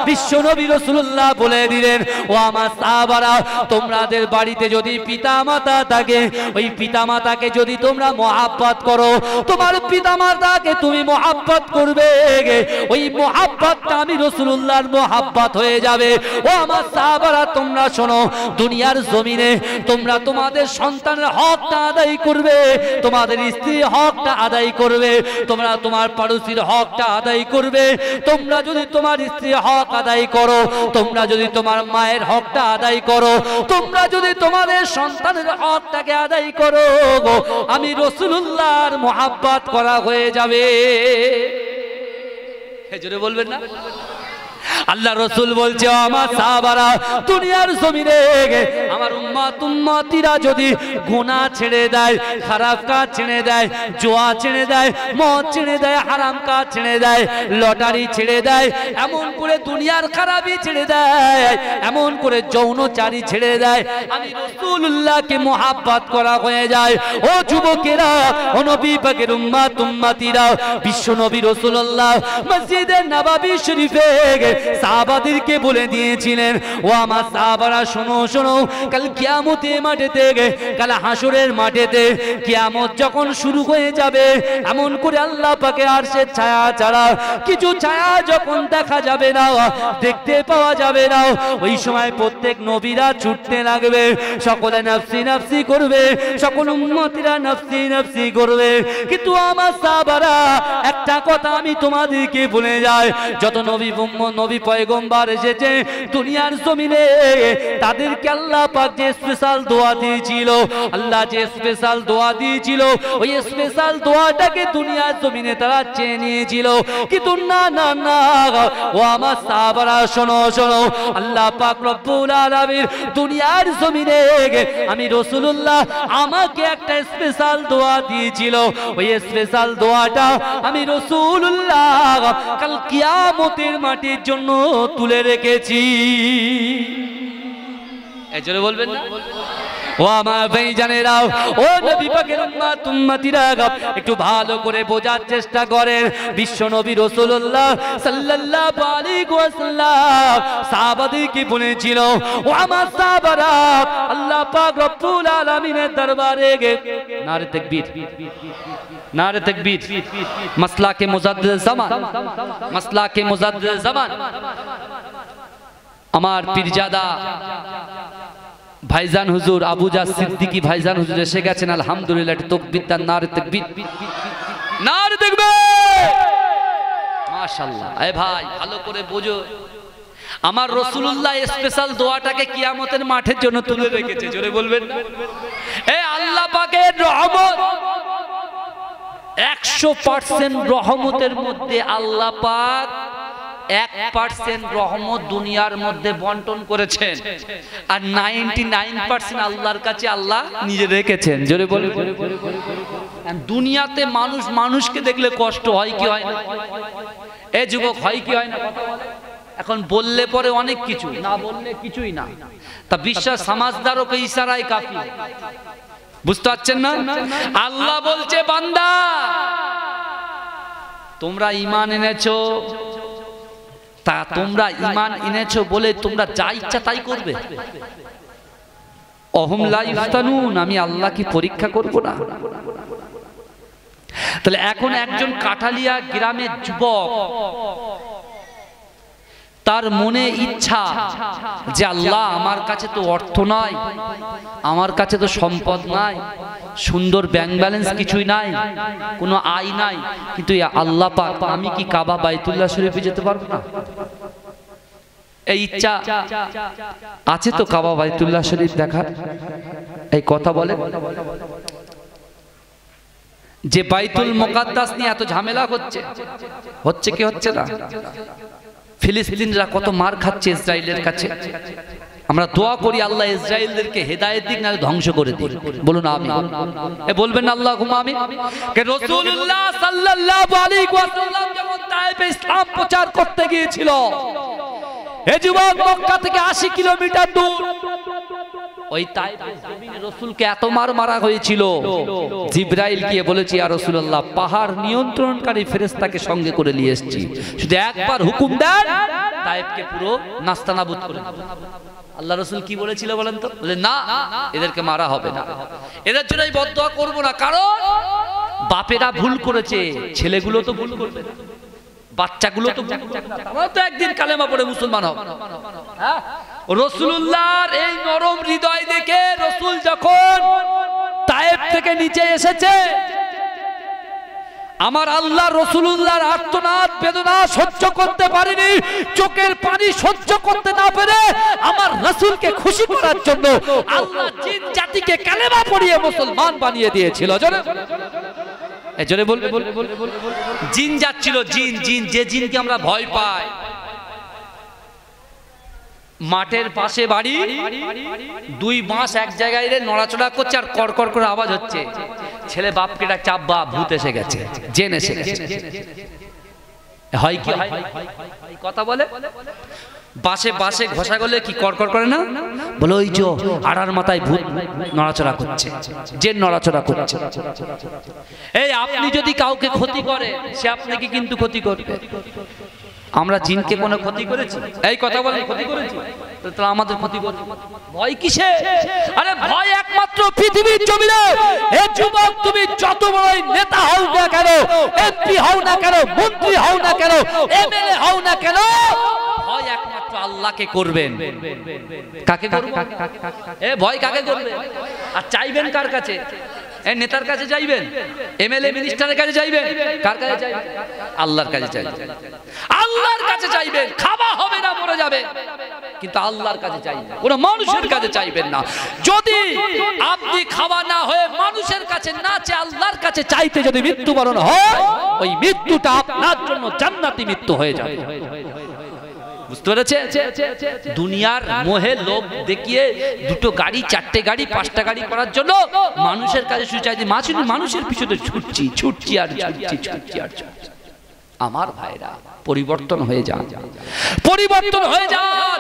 S1: বিশ্ব নবী রাসূলুল্লাহ বলে দিলেন, ও আমার সাহাবারা, তোমাদের বাড়িতে যদি পিতা মাতা থাকে, ওই পিতা মাতাকে যদি তোমরা মুহাব্বত করো, তোমার পিতা মাতাকে তুমি মুহাব্বত করবে, ওই মুহাব্বতটা আমি রাসূলুল্লাহর মুহাব্বত হয়ে যাবে। ও আমার সাহাবারা, তোমরা শোনো, দুনিয়ার জমিনে তোমরা তোমাদের সন্তানের হকটা আদায় করবে, তোমাদের স্ত্রীর হকটা আদায় করবে, তোমরা তোমার পড়োশির হকটা আদায় করবে। তোমরা যদি তোমার স্ত্রীর হক আদায় করো, তোমরা যদি তোমার মায়ের হকটা আদায় করো, তোমরা যদি তোমাদের সন্তানের হকটাকে আদায় করো, আমি রাসূলুল্লাহর মুহাব্বত করা হয়ে যাবে। জোরে বলবেন না? আল্লাহ রাসূল বলছে, আমার সাহাবারা, দুনিয়ার জমিনে আমার উম্মত উম্মতিরা যদি গুনাহ ছেড়ে দেয়, খারাপ কাজ ছেড়ে দেয়, জুয়া ছেড়ে দেয়, মদ ছেড়ে দেয়, হারাম কাজ ছেড়ে দেয়, লটারি ছেড়ে দেয়, এমন করে দুনিয়ার খারাপি ছেড়ে দেয়, এমন করে যৌনচারী ছেড়ে দেয়, আমি রাসূলুল্লাহকে মুহাব্বত করা হয়ে যায়। ও যুবকেরা, ও নবী পাকের উম্মত উম্মতিরা, বিশ্ব নবী রাসূলুল্লাহ মসজিদে নববী শরীফে সাহাবাদেরকে বলে দিয়েছিলেন, ও আমার সাহাবারা শোনো শোনো, কাল কিয়ামতের মাঠেতে, কাল হাসরের মাঠেতে কিয়ামত যখন শুরু হয়ে যাবে, এমন করে আল্লাহ পাকের আরশের ছায়া ছাড়া কিছু ছায়া যখন দেখা যাবে না, দেখতে পাওয়া যাবে না, ওই সময় প্রত্যেক নবীরা ছুটতে লাগবে, সকলে নফসি নফসি করবে, সকল উম্মতিরা নফসি নফসি করবে। কিন্তু আমার সাহাবারা একটা কথা আমি তোমাদেরকে বলে যাই, যত নবী পয়গম্বর এসেছে দুনিয়ার জমিনে, তাদেরকে আল্লাহ পাক যে স্পেশাল দোয়া দিয়েছিল, আল্লাহ যে স্পেশাল দোয়া দিয়েছিল, ওই স্পেশাল দোয়াটাকে দুনিয়ার জমিনে তারা চেয়ে নিয়েছিল। কিন্তু না না না, ও আমার সাহাবারা শোনো শোনো, আল্লাহ পাক রব্বুল আলামিন দুনিয়ার জমিনে আমি রাসূলুল্লাহ আমাকে একটা স্পেশাল দোয়া দিয়েছিল, ওই স্পেশাল দোয়াটা আমি রাসূলুল্লাহ কাল কিয়ামতের মাটির জন্য তুলে রেখেছি। এই জন্য বলবেন না? ও আমার ভাইজানেরা, ও নবী পাকের উম্মত উম্মতিরা, একটু ভালো করে বোঝার চেষ্টা করেন। বিশ্ব নবী রাসূলুল্লাহ সাল্লাল্লাহু আলাইহি ওয়াসাল্লাম সাহাবাদেরকে বলেছিল, ও আমার সাহাবারা, আল্লাহ পাক রব্বুল আলামিনের দরবারে নারে তাকবীর, নারে তাকবীর, মাসলাকে মুজাদ্দিদ জামান, মাসলাকে মুজাদ্দিদ জামান, আমার পীরজাদা ভাইজান হুজুর আবুজা সিদ্দিকী ভাইজান হুজুর এসে গেছেন। আলহামদুলিল্লাহ, তাকবীর দেন, নারে তাকবীর, নারে তাকবীর, মাশাআল্লাহ। এই ভাই ভালো করে বোঝো, আমার রাসূলুল্লাহ স্পেশাল দোয়াটাকে কিয়ামতের মাঠের জন্য তুলে রেখেছে। জোরে বলবেন না? এই আল্লাহ পাকের রহমত 100% রহমতের মধ্যে আল্লাহ পাক 1% রহমত দুনিয়ার মধ্যে বন্টন করেছেন, আর 99% আল্লাহর কাছে আল্লাহ নিজে রেখেছেন। জোরে বলে, দুনিয়াতে মানুষ মানুষকে দেখলে কষ্ট হয় কি হয় না? এ যুবক, হয় কি হয় না? এখন বললে পরে অনেক কিছু, না বললে কিছুই না। তা বিশ্বাস সমাজদারকে ইশারায় কাফি। বুঝতে পারছেন না? আল্লাহ বলছে, বান্দা তোমরা ঈমান এনেছো, তা তোমরা ঈমান এনেছো বলে তোমরা যা ইচ্ছা তাই করবে? অহুম লা ইফতানুন, আমি আল্লাহ কি পরীক্ষা করব না? তাহলে এখন একজন কাঠালিয়া গ্রামের যুবক, তার মনে ইচ্ছা যে আল্লাহ আমার কাছে তো অর্থ নাই, আমার কাছে তো সম্পদ নাই, সুন্দর ব্যাংক ব্যালেন্স কিছুই নাই, কোনো আয় নাই, কিন্তু আল্লাহ পাক আমি কি কাবা বাইতুল্লাহ শরীফে যেতে পারবো না? এই ইচ্ছা আছে তো কাবা বাইতুল্লাহ শরীফ দেখার? এই কথা বলে যে বাইতুল মুকাদ্দাস নিয়ে এত ঝামেলা হচ্ছে কি হচ্ছে না? ফিলিস্তিনরা কত মার খাচ্ছে ইসরায়েলের কাছে। আমরা দোয়া করি আল্লাহ ইসরায়েলদেরকে হেদায়েত দিক, না ধ্বংস করে দিক। বলুন আমিন। এ বলবেন আল্লাহুম্মা আমিন। কে রাসূলুল্লাহ সাল্লাল্লাহু আলাইহি ওয়াসাল্লাম যখন তায়েফে ইসলাম প্রচার করতে গিয়েছিল, এই যুবক মক্কা থেকে 80 কিলোমিটার দূর, ওই তায়েফের জমিনে রাসূলকে এত মারা হয়েছিল, জিবরাইল গিয়ে বলেছে, ইয়া রাসূলুল্লাহ পাহাড় নিয়ন্ত্রণকারী ফেরেশতাকে সঙ্গে করে নিয়ে এসেছি, শুধু একবার হুকুম দেন তায়েফকে পুরো নাস্তানাবুদ করে দেব। আল্লাহ রাসূল কি বলেছিল বলেন তো? বলে না, এদেরকে মারা হবে না, এদের জন্য এই বদদোয়া করব না, কারণ বাপেরা ভুল করেছে, ছেলেগুলো তো ভুল করবে না, বাচ্চাগুলো তো আমরা তো একদিন কালেমা পড়ে মুসলমান হব। রাসূলুল্লাহর এই নরম হৃদয় দেখে রাসূল যখন তায়েফ থেকে নিচে এসেছে, আমার আল্লাহ রাসূলুল্লাহর আর্তনাদ বেদনা সহ্য করতে পারেনি, চোখের পানি সহ্য করতে না পেরে আমার রাসূলকে খুশি করার জন্য আল্লাহ জিন জাতিকে কালেমা পড়িয়ে মুসলমান বানিয়ে দিয়েছিল। জোরে বলবে, জিন যাচ্ছিল, জিন, যে জিনকে আমরা ভয় পাই। মাঠের পাশে বাড়ি, দুই বাঁশ এক জায়গায় নড়াচড়া করছে আর কড়কড় করে আওয়াজ হচ্ছে। ছেলে বাপকে ডাকছে, আব্বা ভূত এসে গেছে, জেন এসে গেছে। হয় কি কথা বলে? বাসে ঘষা গেলে কি কড়কড় করে না? বলে ওই যে আড়ার মাথায় ভূত নড়াচড়া করছে, জেন নড়াচড়া করছে। এই আপনি যদি কাউকে ক্ষতি করে, সে আপনাকে কিন্তু ক্ষতি করবে। আমরা জিনকে কোনো ক্ষতি করেছি? এই কথা বলে ক্ষতি করেছি? তাহলে আমাদের ক্ষতি করছে ভয় কিসে? আরে ভয় একমাত্র পৃথিবীর জমিনে। এই যুবক, তুমি যত বড়ই নেতা হও না কেন, এমপি হও না কেন, মন্ত্রী হও না কেন, এমএলএ হও না কেন, ভয় একমাত্র আল্লাহকে করবেন। কাকে করবেন? ভয় কাকে করবেন? আর চাইবেন কার কাছে? এই নেতার কাছে চাইবেন? এমএলএ মিনিস্টারের কাছে চাইবেন? কার কাছে চাইবেন? আল্লাহর কাছে চাইবেন। আল্লাহর কাছে চাইবেন। খাওয়া হবে না, মরে যাবে, কিন্তু আল্লাহর কাছে চাইবেন, কোনো মানুষের কাছে চাইবেন না। যদি আপনি খাওয়া না হয়ে মানুষের কাছে না চেয়ে আল্লাহর কাছে চাইতে যদি মৃত্যুবরণ হয়, ওই মৃত্যুটা আপনার জন্য জান্নাতি মৃত্যু হয়ে যাবে। বুঝতে পেরেছে? দুনিয়ার মোহে লোক দেখিয়ে দুটো গাড়ি, চারটে গাড়ি, পাঁচটা গাড়ি করার জন্য মানুষের কাছে শুধু চাইছি, মানুষের পিছনে ছুটছি আর ছুটছি। আমার ভাইরা, পরিবর্তন হয়ে যান, পরিবর্তন হয়ে যান।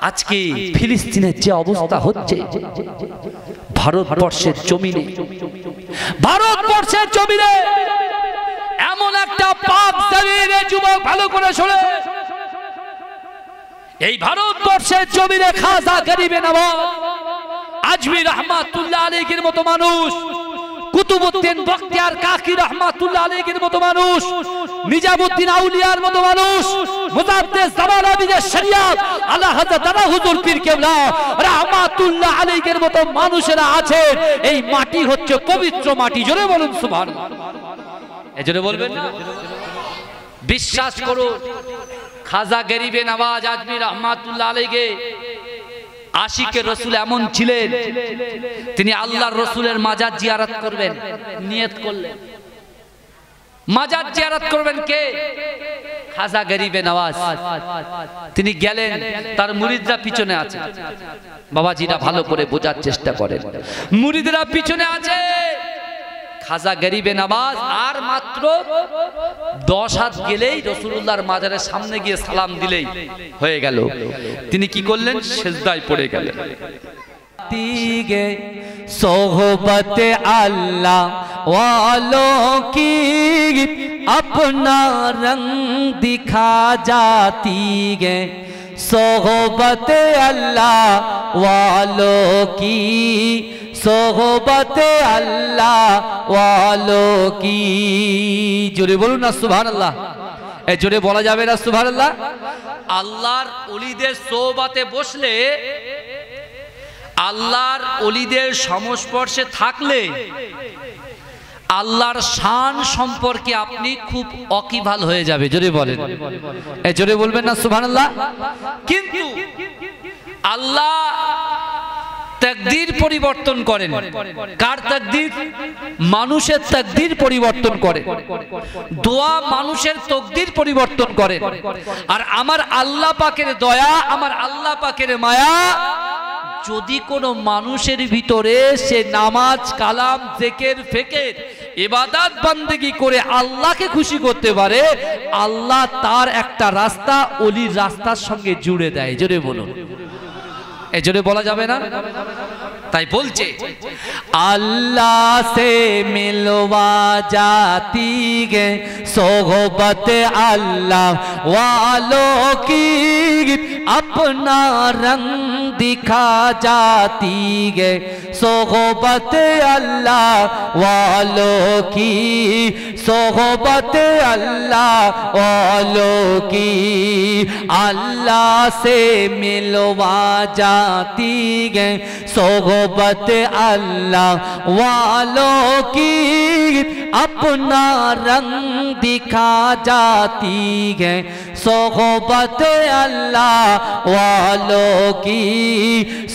S1: আজকে ফিলিস্তিনের যে অবস্থা হচ্ছে, ভারতবর্ষের জমিনে এমন একটা পাক জমিনে, যুবক ভালো করে শোনে, এই ভারতবর্ষের জমিনে খাজা গরিবে নওয়াজ আজমি রহমাতুল্লাহ আলাইহির মতো মানুষ, কুতুবউদ্দিন বখতিয়ার কাকি রহমাতুল্লাহ আলাইহির মতো মানুষ, নিজামউদ্দিন আউলিয়ার মতো মানুষ, মুজাদ্দিদ জামান আবিদের শরিয়ত আলা হযরত দাদা হুজুর পীর কেবলা রহমাতুল্লাহ আলাইহির মতো মানুষেরা আছে। এই মাটি হচ্ছে পবিত্র মাটি। জোরে বলুন সুবহানাল্লাহ। এজন্য বলবেন না? বিশ্বাস করুন, খাজা গরিবে নওয়াজ আজমি রহমাতুল্লাহ আলাইহি আশিকে রসুল এমন ছিলেন, তিনি আল্লাহর রসুলের মাজার জিয়ারত করবেন, নিয়ত করলেন। মাজার জিয়ারত করবেন কে? খাজা গরিবে নওয়াজ। তিনি গেলেন, তার মুরিদরা পিছনে আছে। বাবাজিরা ভালো করে বোঝার চেষ্টা করেন, মুরিদরা পিছনে আছে। খাজা গরিবে নওয়াজ আর মাত্র 10 হাত গেলেই রাসূলুল্লাহর মাজারের সামনে গিয়ে সালাম দিলেই হয়ে গেল। তিনি কি করলেন? সিজদায় পড়ে গেলেন। तीगे सोहबत अल्लाह वालों की अपना रंग दिखा जाती है, सोहबत अल्लाह वालों की, सोहबत अल्लाह वालों की। जोरे बोलूं ना सुभानाल्लाह। ए जोरे बोला जाবে না সুবহানাল্লাহ? আল্লাহর ওলিদের সোহবতে বসলে, আল্লাহর ওলিদের সংস্পর্শে থাকলে আল্লাহর শান সম্পর্কে আপনি খুব ওয়াকিবহাল হয়ে যাবে। জোরে বলেন, এই জোরে বলবেন না সুবহানাল্লাহ। কিন্তু আল্লাহ তাকদীর পরিবর্তন করেন। কার তাকদীর? মানুষের তাকদীর পরিবর্তন করেন। দোয়া মানুষের তাকদীর পরিবর্তন করেন। আর আমার আল্লাহ পাকের দয়া, আমার আল্লাহ পাকের মায়া যদি কোনো মানুষের ভিতরে সে নামাজ, কালাম, জিকির, ফিকির, ইবাদত, বান্দেগি করে আল্লাহকে খুশি করতে পারে, আল্লাহ তার একটা রাস্তা ওলির রাস্তার সঙ্গে জুড়ে দেয়। জোরে বলুন, এই জোরে বলা যাবে না? তাই বলছে আল্লাহ সে মিলवा जाती है सोहबत अल्लाह वालों की, अपना रंग दिखा जाती है, सोहबत अल्लाह वालों की, सोहबत अल्लाह वालों की। अल्लाह से मिलवा जाती है सोहबत अल्लाह वालों की, अपना रंग दिखा जाती है, सोहबत अल्लाह वालों की,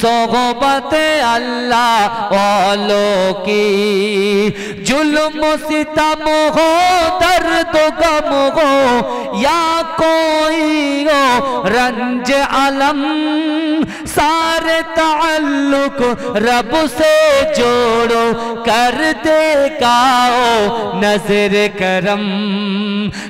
S1: सोहबत अल्लाह वालों की। जुल्म सितम हो, दर्द गम हो, या कोई हो रंज अलम, सारे ताल्लुक रब से जोड़ो, कर देगा ओ नजर करम।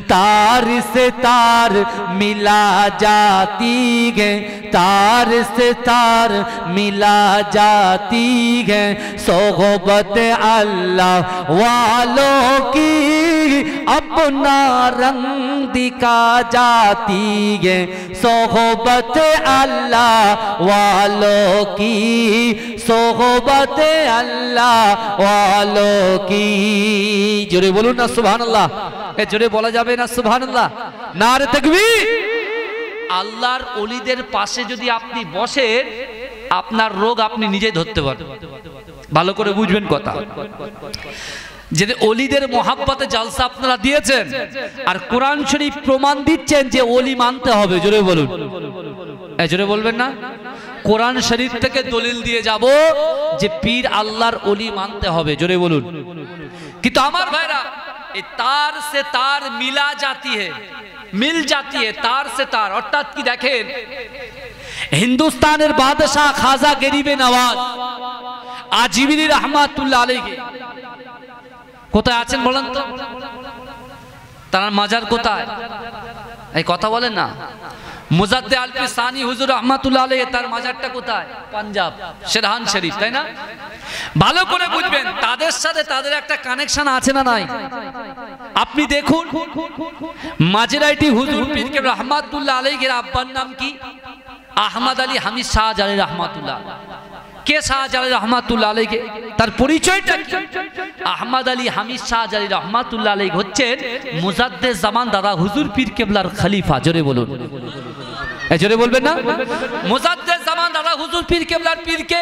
S1: तार से तार मिला जाती है, तार से तार मिला जाती है, सोहबत अल्लाह वालों की अपना रंग दिखा जाती है, सोहबत अल्लाह वालों की, सोहबत अल्लाह वालों की। जोरे बोलून ना सुभान अल्लाह, जोरे बोला जाबे ना सुभान अल्लाह, नारे ताकबीर। আল্লাহর ওলিদের পাশে যদি আপনি বসেন আপনার রোগ আপনি নিজেই ধরতে পারেন। ভালো করে বুঝবেন কথা, যে ওলিদের মোহাব্বতে জালসা আপনারা দিয়েছেন আর কোরআন শরীফ প্রমাণ দিচ্ছেন যে ওলি মানতে হবে। জোরে বলুন, জোরে বলবেন না? কোরআন শরীফ থেকে দলিল দিয়ে যাব যে পীর আল্লাহর ওলি মানতে হবে। জোরে বলুন। কিন্তু আমার ভাইরা এই তার সে তার মিলা जाती है, मिल जाती है, तार से तार। অর্থাৎ কি দেখেন, হিন্দুস্তানের বাদশাহ খাজা গরিবে নওয়াজ আজিমিরি রহমাতুল্লাহ আলাইহি কোথায় আছেন বলেন তো? তার মাজার কোথায়? এই কথা বলেন না। মুজাদ্দে আলপি সানি হুজুর রহমাতুল্লাহ আলাইহি তার মাজারটা কোথায়? পাঞ্জাব, শেরহান শরীফ, তাই না? ভালো করে বুঝবেন তাদের সাথে তাদের একটা কানেকশন আছে না নাই? আপনি দেখুন মাঝরাইটি হুজুর পীর কে রহমাতুল্লাহ আলাইহির আব্বার নাম কি? আহমদ আলী হামিদ শাহজালালি রহমাতুল্লাহ। কে শাহজালালি রহমাতুল্লাহ আলাইহি? তার পরিচয়টা কি? আহমদ আলী হামিদ শাহজালালি রহমাতুল্লাহ আলাইহি হচ্ছেন মুজাদ্দে জামান দাদা হুজুর পীর কেবলার খলিফা। জোরে বলুন, জোরে বলবেন না? মুজাদ্দে জামান দাদা হুজুর পীর কেবলার পীরকে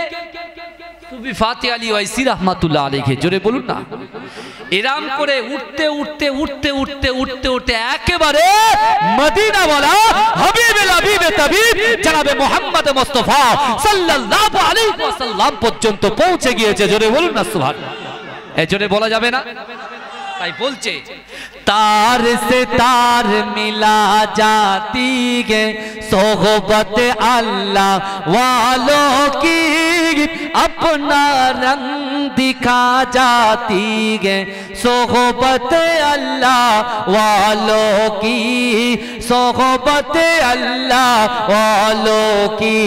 S1: সুফি ফাতিহ আলী ওয়াইসি রহমাতুল্লাহ আলাইহি। জোরে বলুন না। এরাম করে উঠতে উঠতে উঠতে উঠতে উঠতে উঠতে একেবারে মদিনা ওয়ালা হাবিবুল হাবিব তাবিব জনাবে মুহাম্মদ মুস্তাফা সাল্লাল্লাহু আলাইহি ওয়াসাল্লাম পর্যন্ত পৌঁছে গিয়েছে। জোরে বলুন না সুবহানাল্লাহ। এই জোরে বলা যাবে না? তাই বলছে तार से तार मिला जाती है, सोहबत अल्लाह वालों की अपना रंग दिखा जाती है, सोहबत अल्लाह वालों की, सोहबत अल्लाह वालों की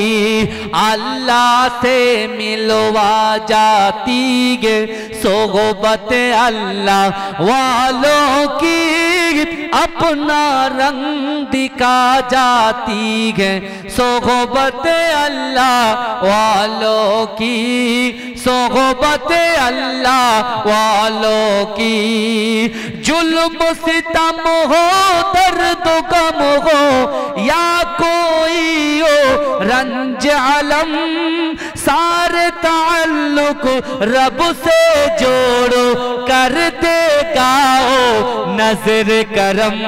S1: अल्लाह से मिलवा जाती है, सोहबत अल्लाह वालों की अपना रंग दिखा जाती है, सोहबत अल्लाह वालों की, सोहबत अल्लाह वालों की। जुल्म सितम हो, दर्द गम हो या कोई हो रंज अलम, सारे ताल्लुक रब से जोड़ो कर देगा ओ नजर करम।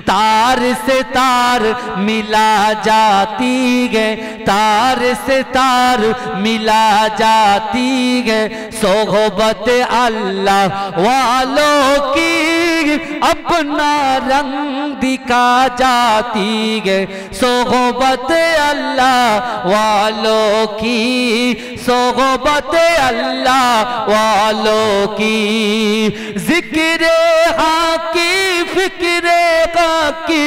S1: तार से तार मिला जाती है, तार से तार मिला जाती है, सोहबत अल्लाह वालों की अपना रंग दिखा जाती है, सोहबत अल्लाह वालों की, सोहबत अल्लाह वालों की। जिक्र हाकी फिक्रे की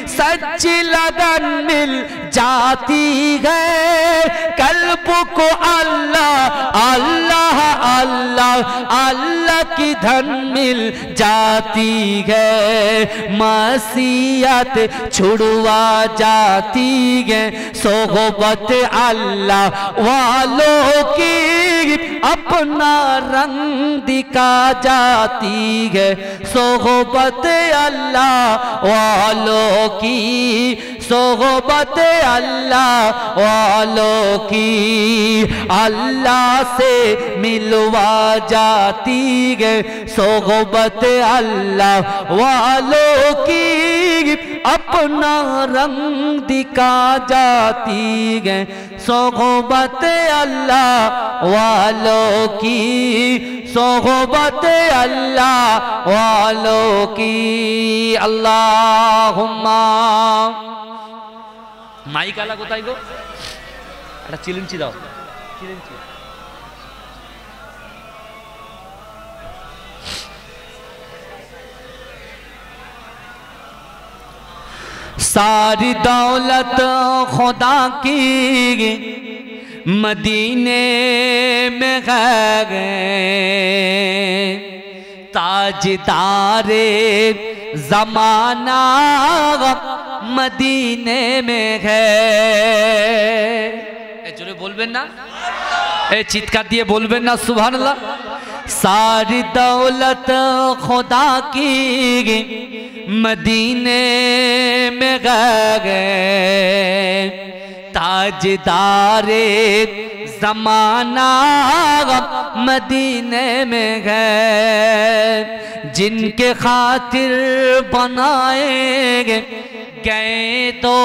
S1: सच लगन मिल जाती है, कल्ब को अल्लाह अल्लाह अल्लाह अल्लाह की धन मिल जाती है, मसीयत छुड़वा जाती है, सोहबत अल्लाह वालों की अपना रंग दिखा जाती है, सोहबत अल्लाह वालों की, सोहबत अल्लाह वालों की अल्लाह से मिलवा जाती है, सोहबत अल्लाह वालों की अपना रंग दिखा जाती है, सोहबत अल्लाह वालों की, सोहबत अल्लाह वालों की। अल्लाहुम्मा মাইক আলা কোথায় গো? একটা চিলিঞ্চি দাও, চিলিঞ্চি। सारी दौलत खुदा की मदीने में गए, ताजदारे ज़माना मदीने में है। जोरे बोलबेन ना, चित्कार दिए बोलबेन ना सुभानअल्लाह। सारी दौलत खुदा की मदीने में गए, ताजदारे ज़माना मदीने में गए, जिनके खातिर बनाएंगे गए तो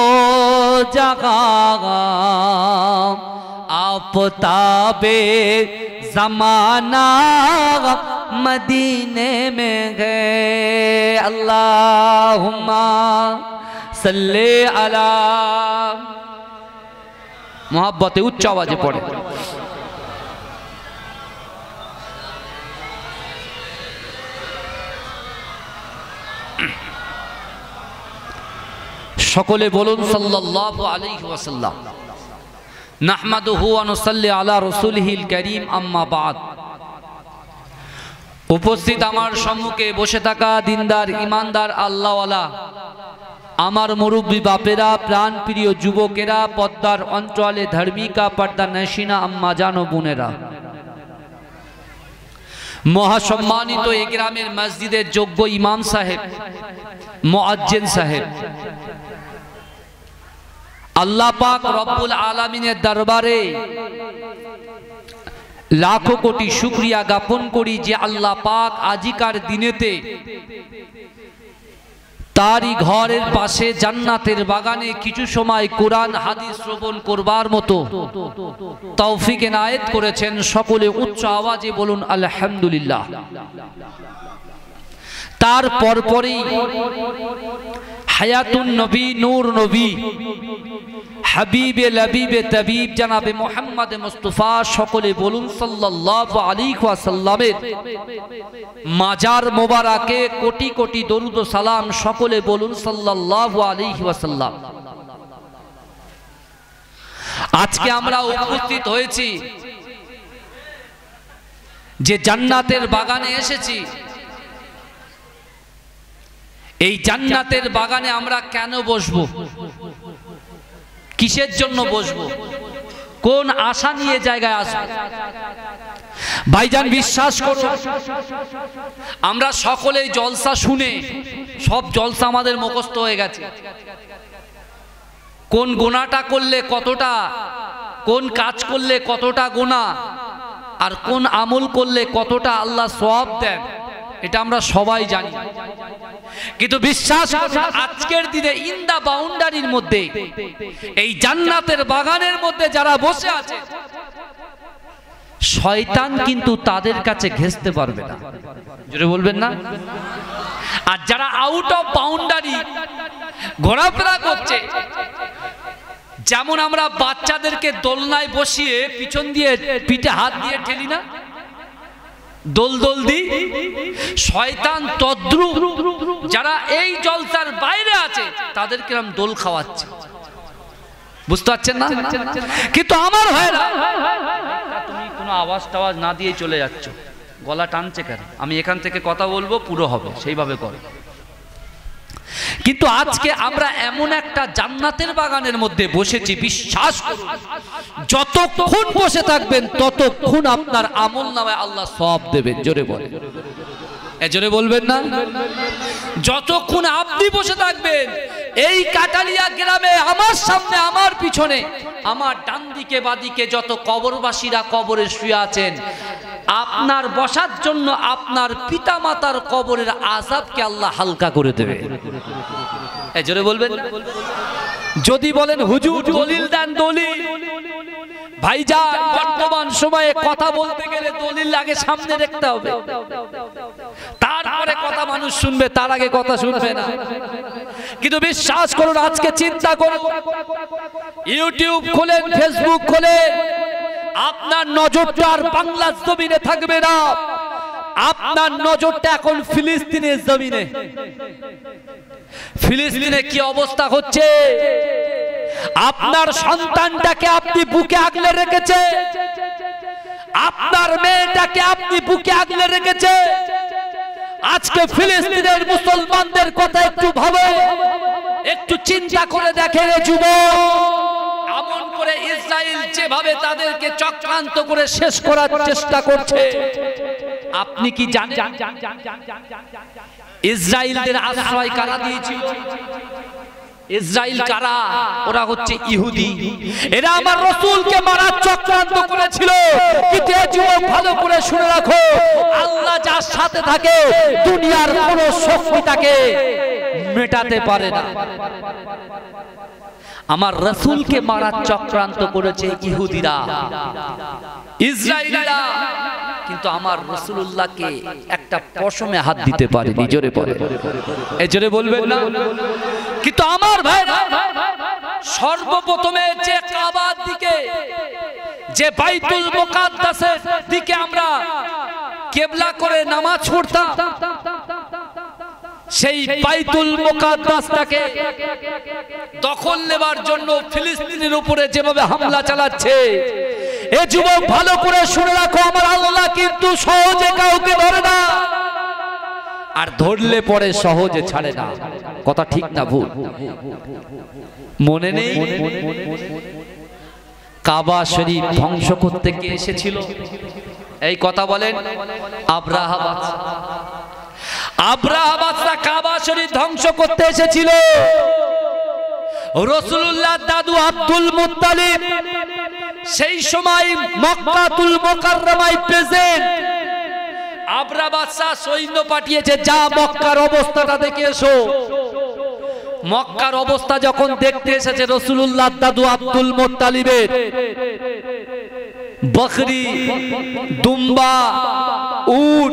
S1: जगह, आफ़ताबे ज़माना मदीने में गए। अल्लाहुम्मा सल्ले अला, मोहब्बते उच्च आवाजे पड़े। সকলে বলুন সাল্লাল্লাহু আলাইহি ওয়াসাল্লাম। নাহমাদুহু ওয়া নুসাল্লি আলা রাসূলিহিল কারীম, আম্মা বাদ। উপস্থিত আমার সম্মুখে বসে থাকা দিনদার ইমানদার আল্লাহওয়ালা আমার মুরব্বী বাপেরা, প্রাণ প্রিয় যুবকেরা, পদ্মার অঞ্চলে ধার্মিকা পর্দা নশিনা আম্মা জান ও বোনেরা, মহাসম্মানিত এই গ্রামের মসজিদের যোগ্য ইমাম সাহেব, মুয়াজ্জিন সাহেব, আল্লাহ পাক রব্বুল আলামিনের দরবারে লাখো কোটি শুকরিয়া জ্ঞাপন করি যে আল্লাহ পাক আজিকার দিনেতে তারই ঘরের পাশে জান্নাতের বাগানে কিছু সময় কোরআন হাদিস শ্রবণ করবার মতো তৌফিক এনায়েত করেছেন। সকলে উচ্চ আওয়াজে বলুন আলহামদুলিল্লাহ। তার পরপরই হায়াতুন নবী, নূর নবী, হাবিবে লবিবে তবিব জনাবে মুহাম্মদ মুস্তাফা, সকলে বলুন সাল্লাল্লাহু আলাইহি ওয়াসাল্লামের মাজার মোবারকে কোটি কোটি দরুদ ও সালাম। সকলে বলুন সাল্লাল্লাহু আলাইহি ওয়াসাল্লাম। আজকে আমরা উপস্থিত হয়েছি যে জান্নাতের বাগানে এসেছি। এই জান্নাতের বাগানে আমরা কেন বসবো, কিসের জন্য বসবো, কোন আশা নিয়ে জায়গায় আসবো? ভাইজান বিশ্বাস করুন, আমরা সকলেই জলসা শুনে সব জলসা আমাদের মুখস্থ হয়ে গেছে। কোন গুনাহটা করলে কতটা, কোন কাজ করলে কতটা গুনাহ, আর কোন আমল করলে কতটা আল্লাহ সওয়াব দেন, এটা আমরা সবাই জানি। কিন্তু বিশ্বাস করুন, আজকের দিনে ইন দা বাউন্ডারির মধ্যে, এই জান্নাতের বাগানের মধ্যে যারা বসে আছে, শয়তান কিন্তু তাদের কাছে ঘেঁষতে পারবে না। জোরে বলবেন না? আর যারা আউট অফ বাউন্ডারি ঘোরাফেরা করছে, যেমন আমরা বাচ্চাদেরকে দোলনায় বসিয়ে পিছন দিয়ে পিঠে হাত দিয়ে ঠেলি না, দোল দোল দি, শয়তান তদ্রুপ যারা এই জলসার বাইরে আছে তাদেরকে আমরা দোল খাওয়াচ্ছে। বুঝতে পারছেন না? কিন্তু আমার ভাইরা, তুমি কোনো আওয়াজ টাওয়াজ না দিয়ে চলে যাচ্ছ, গলা টানছে কেন? আমি এখান থেকে কথা বলবো, পুরো হবে, সেইভাবে করো। কিন্তু আজকে আমরা এমন একটা জান্নাতের বাগানের মধ্যে বসেছি, বিশ্বাস করুন, যতক্ষণ বসে থাকবেন ততক্ষণ আপনার আমলনামায় আল্লাহ সওয়াব দেবেন। জোরে বলেন, জোরে বলবেন না? যতক্ষণ আপনি বসে থাকবেন এই কাটালিয়া গ্রামে, আমার সামনে, আমার পিছনে, আমার ডান দিকে বাদিকে যত কবরবাসীরা কবরে শুয়ে আছেন, আপনার বসার জন্য আপনার পিতা মাতার কবরের আযাবকে আল্লাহ হালকা করে দেবে। জোরে বলবেন। যদি বলেন হুজুর দলিল দেন, দলিল, ভাইজান বর্তমান সময়ে কথা বলতে গেলে দলিল আগে সামনে রাখতে হবে, তারপরে কথা মানুষ শুনবে, তার আগে কথা শুনবে না। কিন্তু বিশ্বাস করুন, আজকে চিন্তা করুন, ইউটিউব খোলেন, ফেসবুক খোলেন, আপনার নজরটা আর বাংলার জমিনে থাকবে না, আপনার নজরটা এখন ফিলিস্তিনের জমিনে। ফিলিস্তিনে কি অবস্থা হচ্ছে, আপনার সন্তানটাকে আপনি বুকে আগলে রেখেছে, আপনার মেয়েটাকে আপনি বুকে আগলে রেখেছে। আজকে ফিলিস্তিনের মুসলমানদের কথা একটু ভাবে, একটু চিন্তা করে দেখেন যুবক, এমন করে ইসরায়েল যেভাবে তাদেরকে চক্রান্ত করে শেষ করার চেষ্টা করছে, আপনি কি জানেন ইসরায়েলদের আশ্রয় কারা দিয়েছিল? ইসরায়েল কারা? ওরা হচ্ছে ইহুদি। এরা আমার রাসূলকে মারার চক্রান্ত করেছিল। কিন্তু এই যুবক ভালো করে শুনে রাখো, আল্লাহ যার সাথে থাকে দুনিয়ার কোনো শক্তি তাকে মেটাতে পারে না। আমার রাসূলকে মারার চক্রান্ত করেছে ইহুদিরা, ইসরায়েলিরা, কিন্তু আমার রাসূলুল্লাহকে একটা পশমে হাত দিতে পারেনি। জোরে পড়ে, এই জোরে বলবেন না? কিন্তু আমার ভাই, সর্বপ্রথমে যে কাবার দিকে, যে বাইতুল মুকাদ্দাসের দিকে আমরা কিবলা করে নামাজ পড়তাম, সেই বাইতুল মুকাদ্দাসটাকে দখল নেবার জন্য ফিলিস্তিনের উপরে যেভাবে হামলা চালাচ্ছে, এ যুবক ভালো করে শুনে রাখো, আমার আল্লাহ কিন্তু সহজে কাউকে ধরে না, আর ধরলে পরে সহজে ছাড়ে না। কথা ঠিক না ভুল? মনে নেই কাবা শরীফ ধ্বংস করতে কে এসেছিল? এই কথা বলেন। আব্রাহা বাদশা। আব্রাহা বাদশা কাবা শরীফ ধ্বংস করতে এসেছিল। রাসূলুল্লাহর দাদু আব্দুল মুত্তালিব সেই সময় মক্কাতুল মুকাররমায় প্রেজেন্ট। আব্রাহা বাদশা সৈন্য পাঠিয়েছে, যা মক্কার অবস্থাটা দেখে এসো। মক্কার অবস্থা যখন দেখতে এসেছে রাসূলুল্লাহর দাদু আব্দুল মুত্তালিবের বকরি, দুম্বা, উট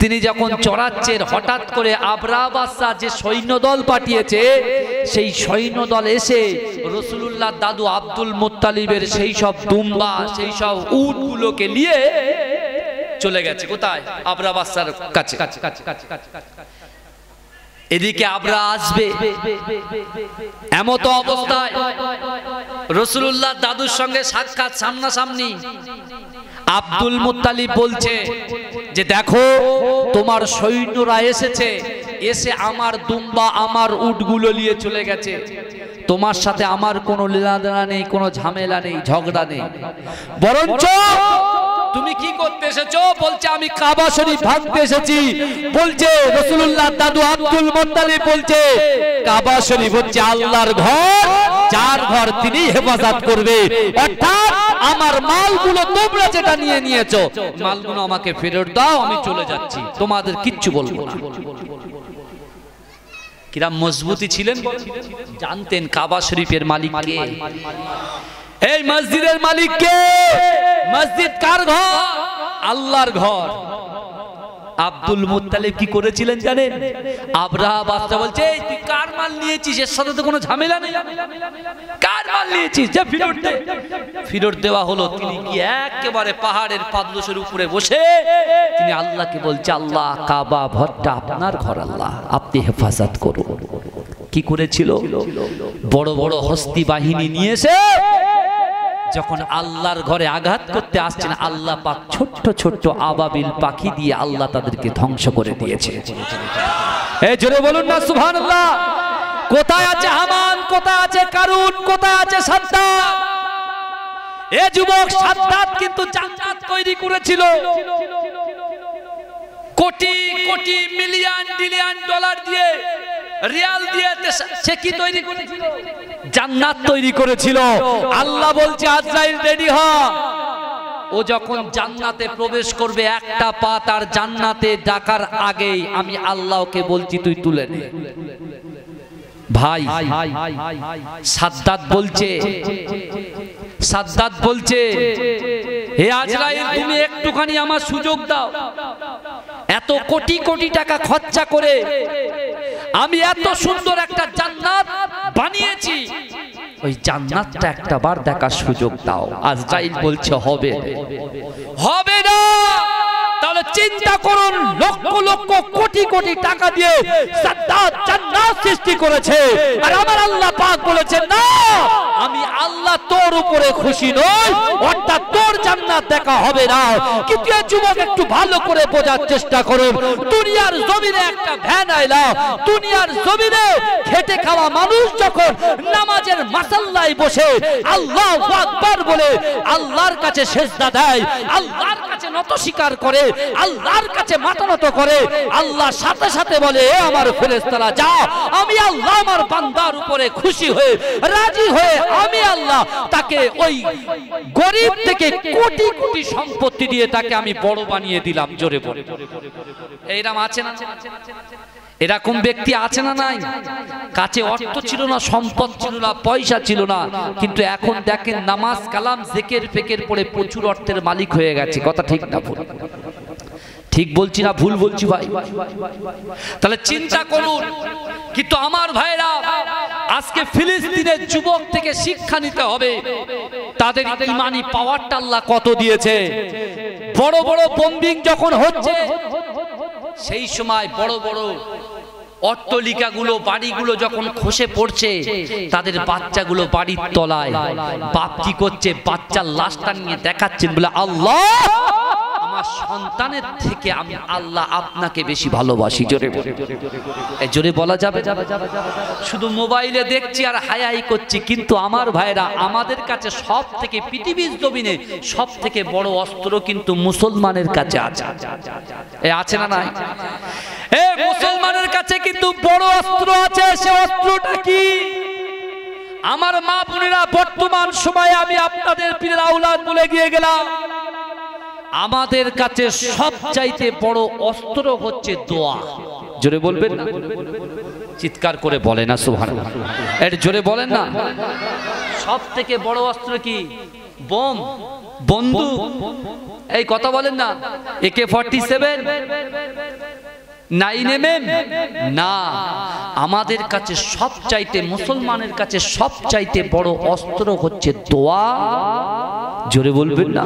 S1: তিনি যখন চড়াচ্ছেন, হঠাৎ করে আব্রাহা বাদশা যে সৈন্যদল পাঠিয়েছে, সেই সৈন্যদল এসে রাসূলুল্লাহর দাদু আব্দুল মুত্তালিবের সেই সব দুম্বা, সেই সব উটগুলোকে নিয়ে চলে গেছে। কোথায়? আব্রাহা বাদশার কাছে। এদিকে আব্রাহা আসবে, এমত অবস্থায় রাসূলুল্লাহর দাদুর সঙ্গে সাক্ষাৎ সামনাসামনি। আব্দুল মুত্তালিব বলছে যে দেখো, তোমার সৈন্যরা এসেছে, এসে আমার দুম্বা, আমার উটগুলো নিয়ে চলে গেছে। তোমার সাথে আমার কোনো লীলাদানা নেই, কোনো ঝামেলা নেই, ঝগড়া নেই, বরঞ্চ তুমি কি করতে এসেছো? বলছে আমি কাবা শরীফ ভাঙতে এসেছি। বলছে রাসূলুল্লাহর দাদু আব্দুল মুত্তালিব বলছে, কাবা শরীফ হচ্ছে আল্লাহর ঘর, যার ঘর তিনি হেফাজত করবে। অর্থাৎ আমার মালগুলো তোমরা যেটা নিয়ে নিয়েছো, মালগুলো আমাকে ফেরত দাও, আমি চলে যাচ্ছি, তোমাদের কিচ্ছু বলবো না। কিরাম মজবুতি ছিলেন, জানতেন কাবা শরীফের মালিক কে, এই মসজিদের মালিক কে, মসজিদ কার ঘর? আল্লাহর ঘর। আব্দুল মুত্তালিব কি করেছিলেন জানেন? আব্রাহা বাদশা বলছে, তুই কার মাল নিয়েছিস? এর সাথে তো কোনো ঝামেলা নেই, কার মাল নিয়েছিস? যা ফেরত দে। ফেরত দেওয়া হলো। তিনি কি একেবারে পাহাড়ের পাদদেশের উপরে বসে তিনি আল্লাহকে বলছে, আল্লাহ, কাবা ঘরটা আপনার ঘর, আল্লাহ আপনি হেফাজত করুন। কি করেছিল? বড় বড় হস্তি বাহিনী নিয়ে এসে যখন আল্লাহর ঘরে আঘাত করতে আসছেন, আল্লাহ পাক ছোট্ট ছোট্ট আবাবিল পাখি দিয়ে আল্লাহ তাদেরকে ধ্বংস করে দিয়েছে। এই জোরে বলুন না সুবহানাল্লাহ। কোথায় আছে হামান? কোথায় আছে কারুন? কোথায় আছে সাদ্দাত? এই যুবক সাদ্দাত কিন্তু জান্নাত তৈরি করেছিল। Crore crore million billion dollar দিয়ে, রিয়াল দিয়ে সে কি তৈরি করেছিল? জান্নাত তৈরি করেছিল। আল্লাহ বলছে, আজরাইল রেডি হ। ও যখন জান্নাতে প্রবেশ করবে, একটা পা তার জান্নাতে ডাকার আগেই আমি আল্লাহকে বলছি তুই তুলে নে। ভাই সাদ্দাত বলছে, হে আজরাইল, তুমি একটুখানি আমার সুযোগ দাও। এত কোটি কোটি টাকা খরচা করে আমি এত সুন্দর একটা জান্নাত বানিয়েছি, ওই জান্নাতটা একটা বার দেখার সুযোগ দাও। আজরাইল বলছে হবে না। তাহলে চিন্তা করুন, লক্ষ লক্ষ কোটি কোটি টাকা দিয়ে সাদ্দাত জান্নাত সৃষ্টি করেছে, আর আমার আল্লাহ পাক বলেছেন না, আমি আল্লাহ তোর উপরে খুশি নই, অর্থাৎ তোর জান্নাত দেখা হবে না। কিন্তু এই যুবক একটু ভালো করে বোঝার চেষ্টা করুন, দুনিয়ার জমিনে একটা ভ্যান আইলা, দুনিয়ার জমিনে খেটে খাওয়া মানুষ যখন নামাজের মাসাল্লায় বসে আল্লাহু আকবার বলে আল্লাহর কাছে সেজদা দেয়, আল্লাহর কাছে নত স্বীকার করে, আল্লাহর কাছে মাথা নত করে, আল্লাহ সাথে সাথে বলে, এ আমার ফেরেশতারা যাও, আমি আল্লাহ আমার বান্দার উপরে খুশি হয়ে রাজি হয়ে আমি আল্লাহ তাকে ওই গরিব থেকে কোটি কোটি সম্পত্তি দিয়ে তাকে আমি বড় বানিয়ে দিলাম। জোরে বলে, এইরকম আছে না? এরকম ব্যক্তি আছে না নাই? কাছে অর্থ ছিল না, সম্পদ ছিল না, পয়সা ছিল না, কিন্তু এখন দেখেন নামাজ কালাম জিকির ফিকির পড়ে প্রচুর অর্থের মালিক হয়ে গেছে। কথা ঠিক না ভুল? ঠিক বলছি না ভুল বলছি ভাই? তাহলে চিন্তা করুন। কিন্তু আমার ভাইরা, আজকে ফিলিস্তিনের যুবক থেকে শিক্ষা নিতে হবে, তাদের ইমানি পাওয়ারটা আল্লাহ কত দিয়েছে। বড় বড় বোম্বিং যখন হচ্ছে, সেই সময় বড় বড় অট্টালিকাগুলো বাড়িগুলো যখন খসে পড়ছে, তাদের বাচ্চাগুলো বাড়ির তলায়, বাপ কি করছে, বাচ্চার লাশটা নিয়ে দেখাচ্ছেন, বলে আল্লাহ আমার সন্তানের থেকে আমি আল্লাহ আপনাকে বেশি ভালোবাসি। জোরে জোরে বলা যাবে? শুধু মোবাইলে দেখছি আর হাই করছি, কিন্তু আমার ভাইরা, আমাদের কাছে সব থেকে পৃথিবীর জমিনে সব থেকে বড় অস্ত্র কিন্তু মুসলমানের কাছে আছে। আছে না নাই? মুসলমানের কাছে কিন্তু বড় অস্ত্র আছে। সে অস্ত্রটা কি? আমার মা বোনেরা, বর্তমান সময়ে আমি আপনাদের পীরের আওলাদ বলে গিয়ে গেলাম, আমাদের কাছে সবচাইতে বড় অস্ত্র হচ্ছে দোয়া। জোরে বলবেন না? চিৎকার করে বলেন না সুবহানাল্লাহ। এর জোরে বলেন না। সব থেকে বড় অস্ত্র কি? বোম, বন্দুক, এই কথা বলেন না। AK-47, 9mm না, আমাদের কাছে সবচাইতে, মুসলমানের কাছে সবচাইতে বড় অস্ত্র হচ্ছে দোয়া। জোরে বলবেন না?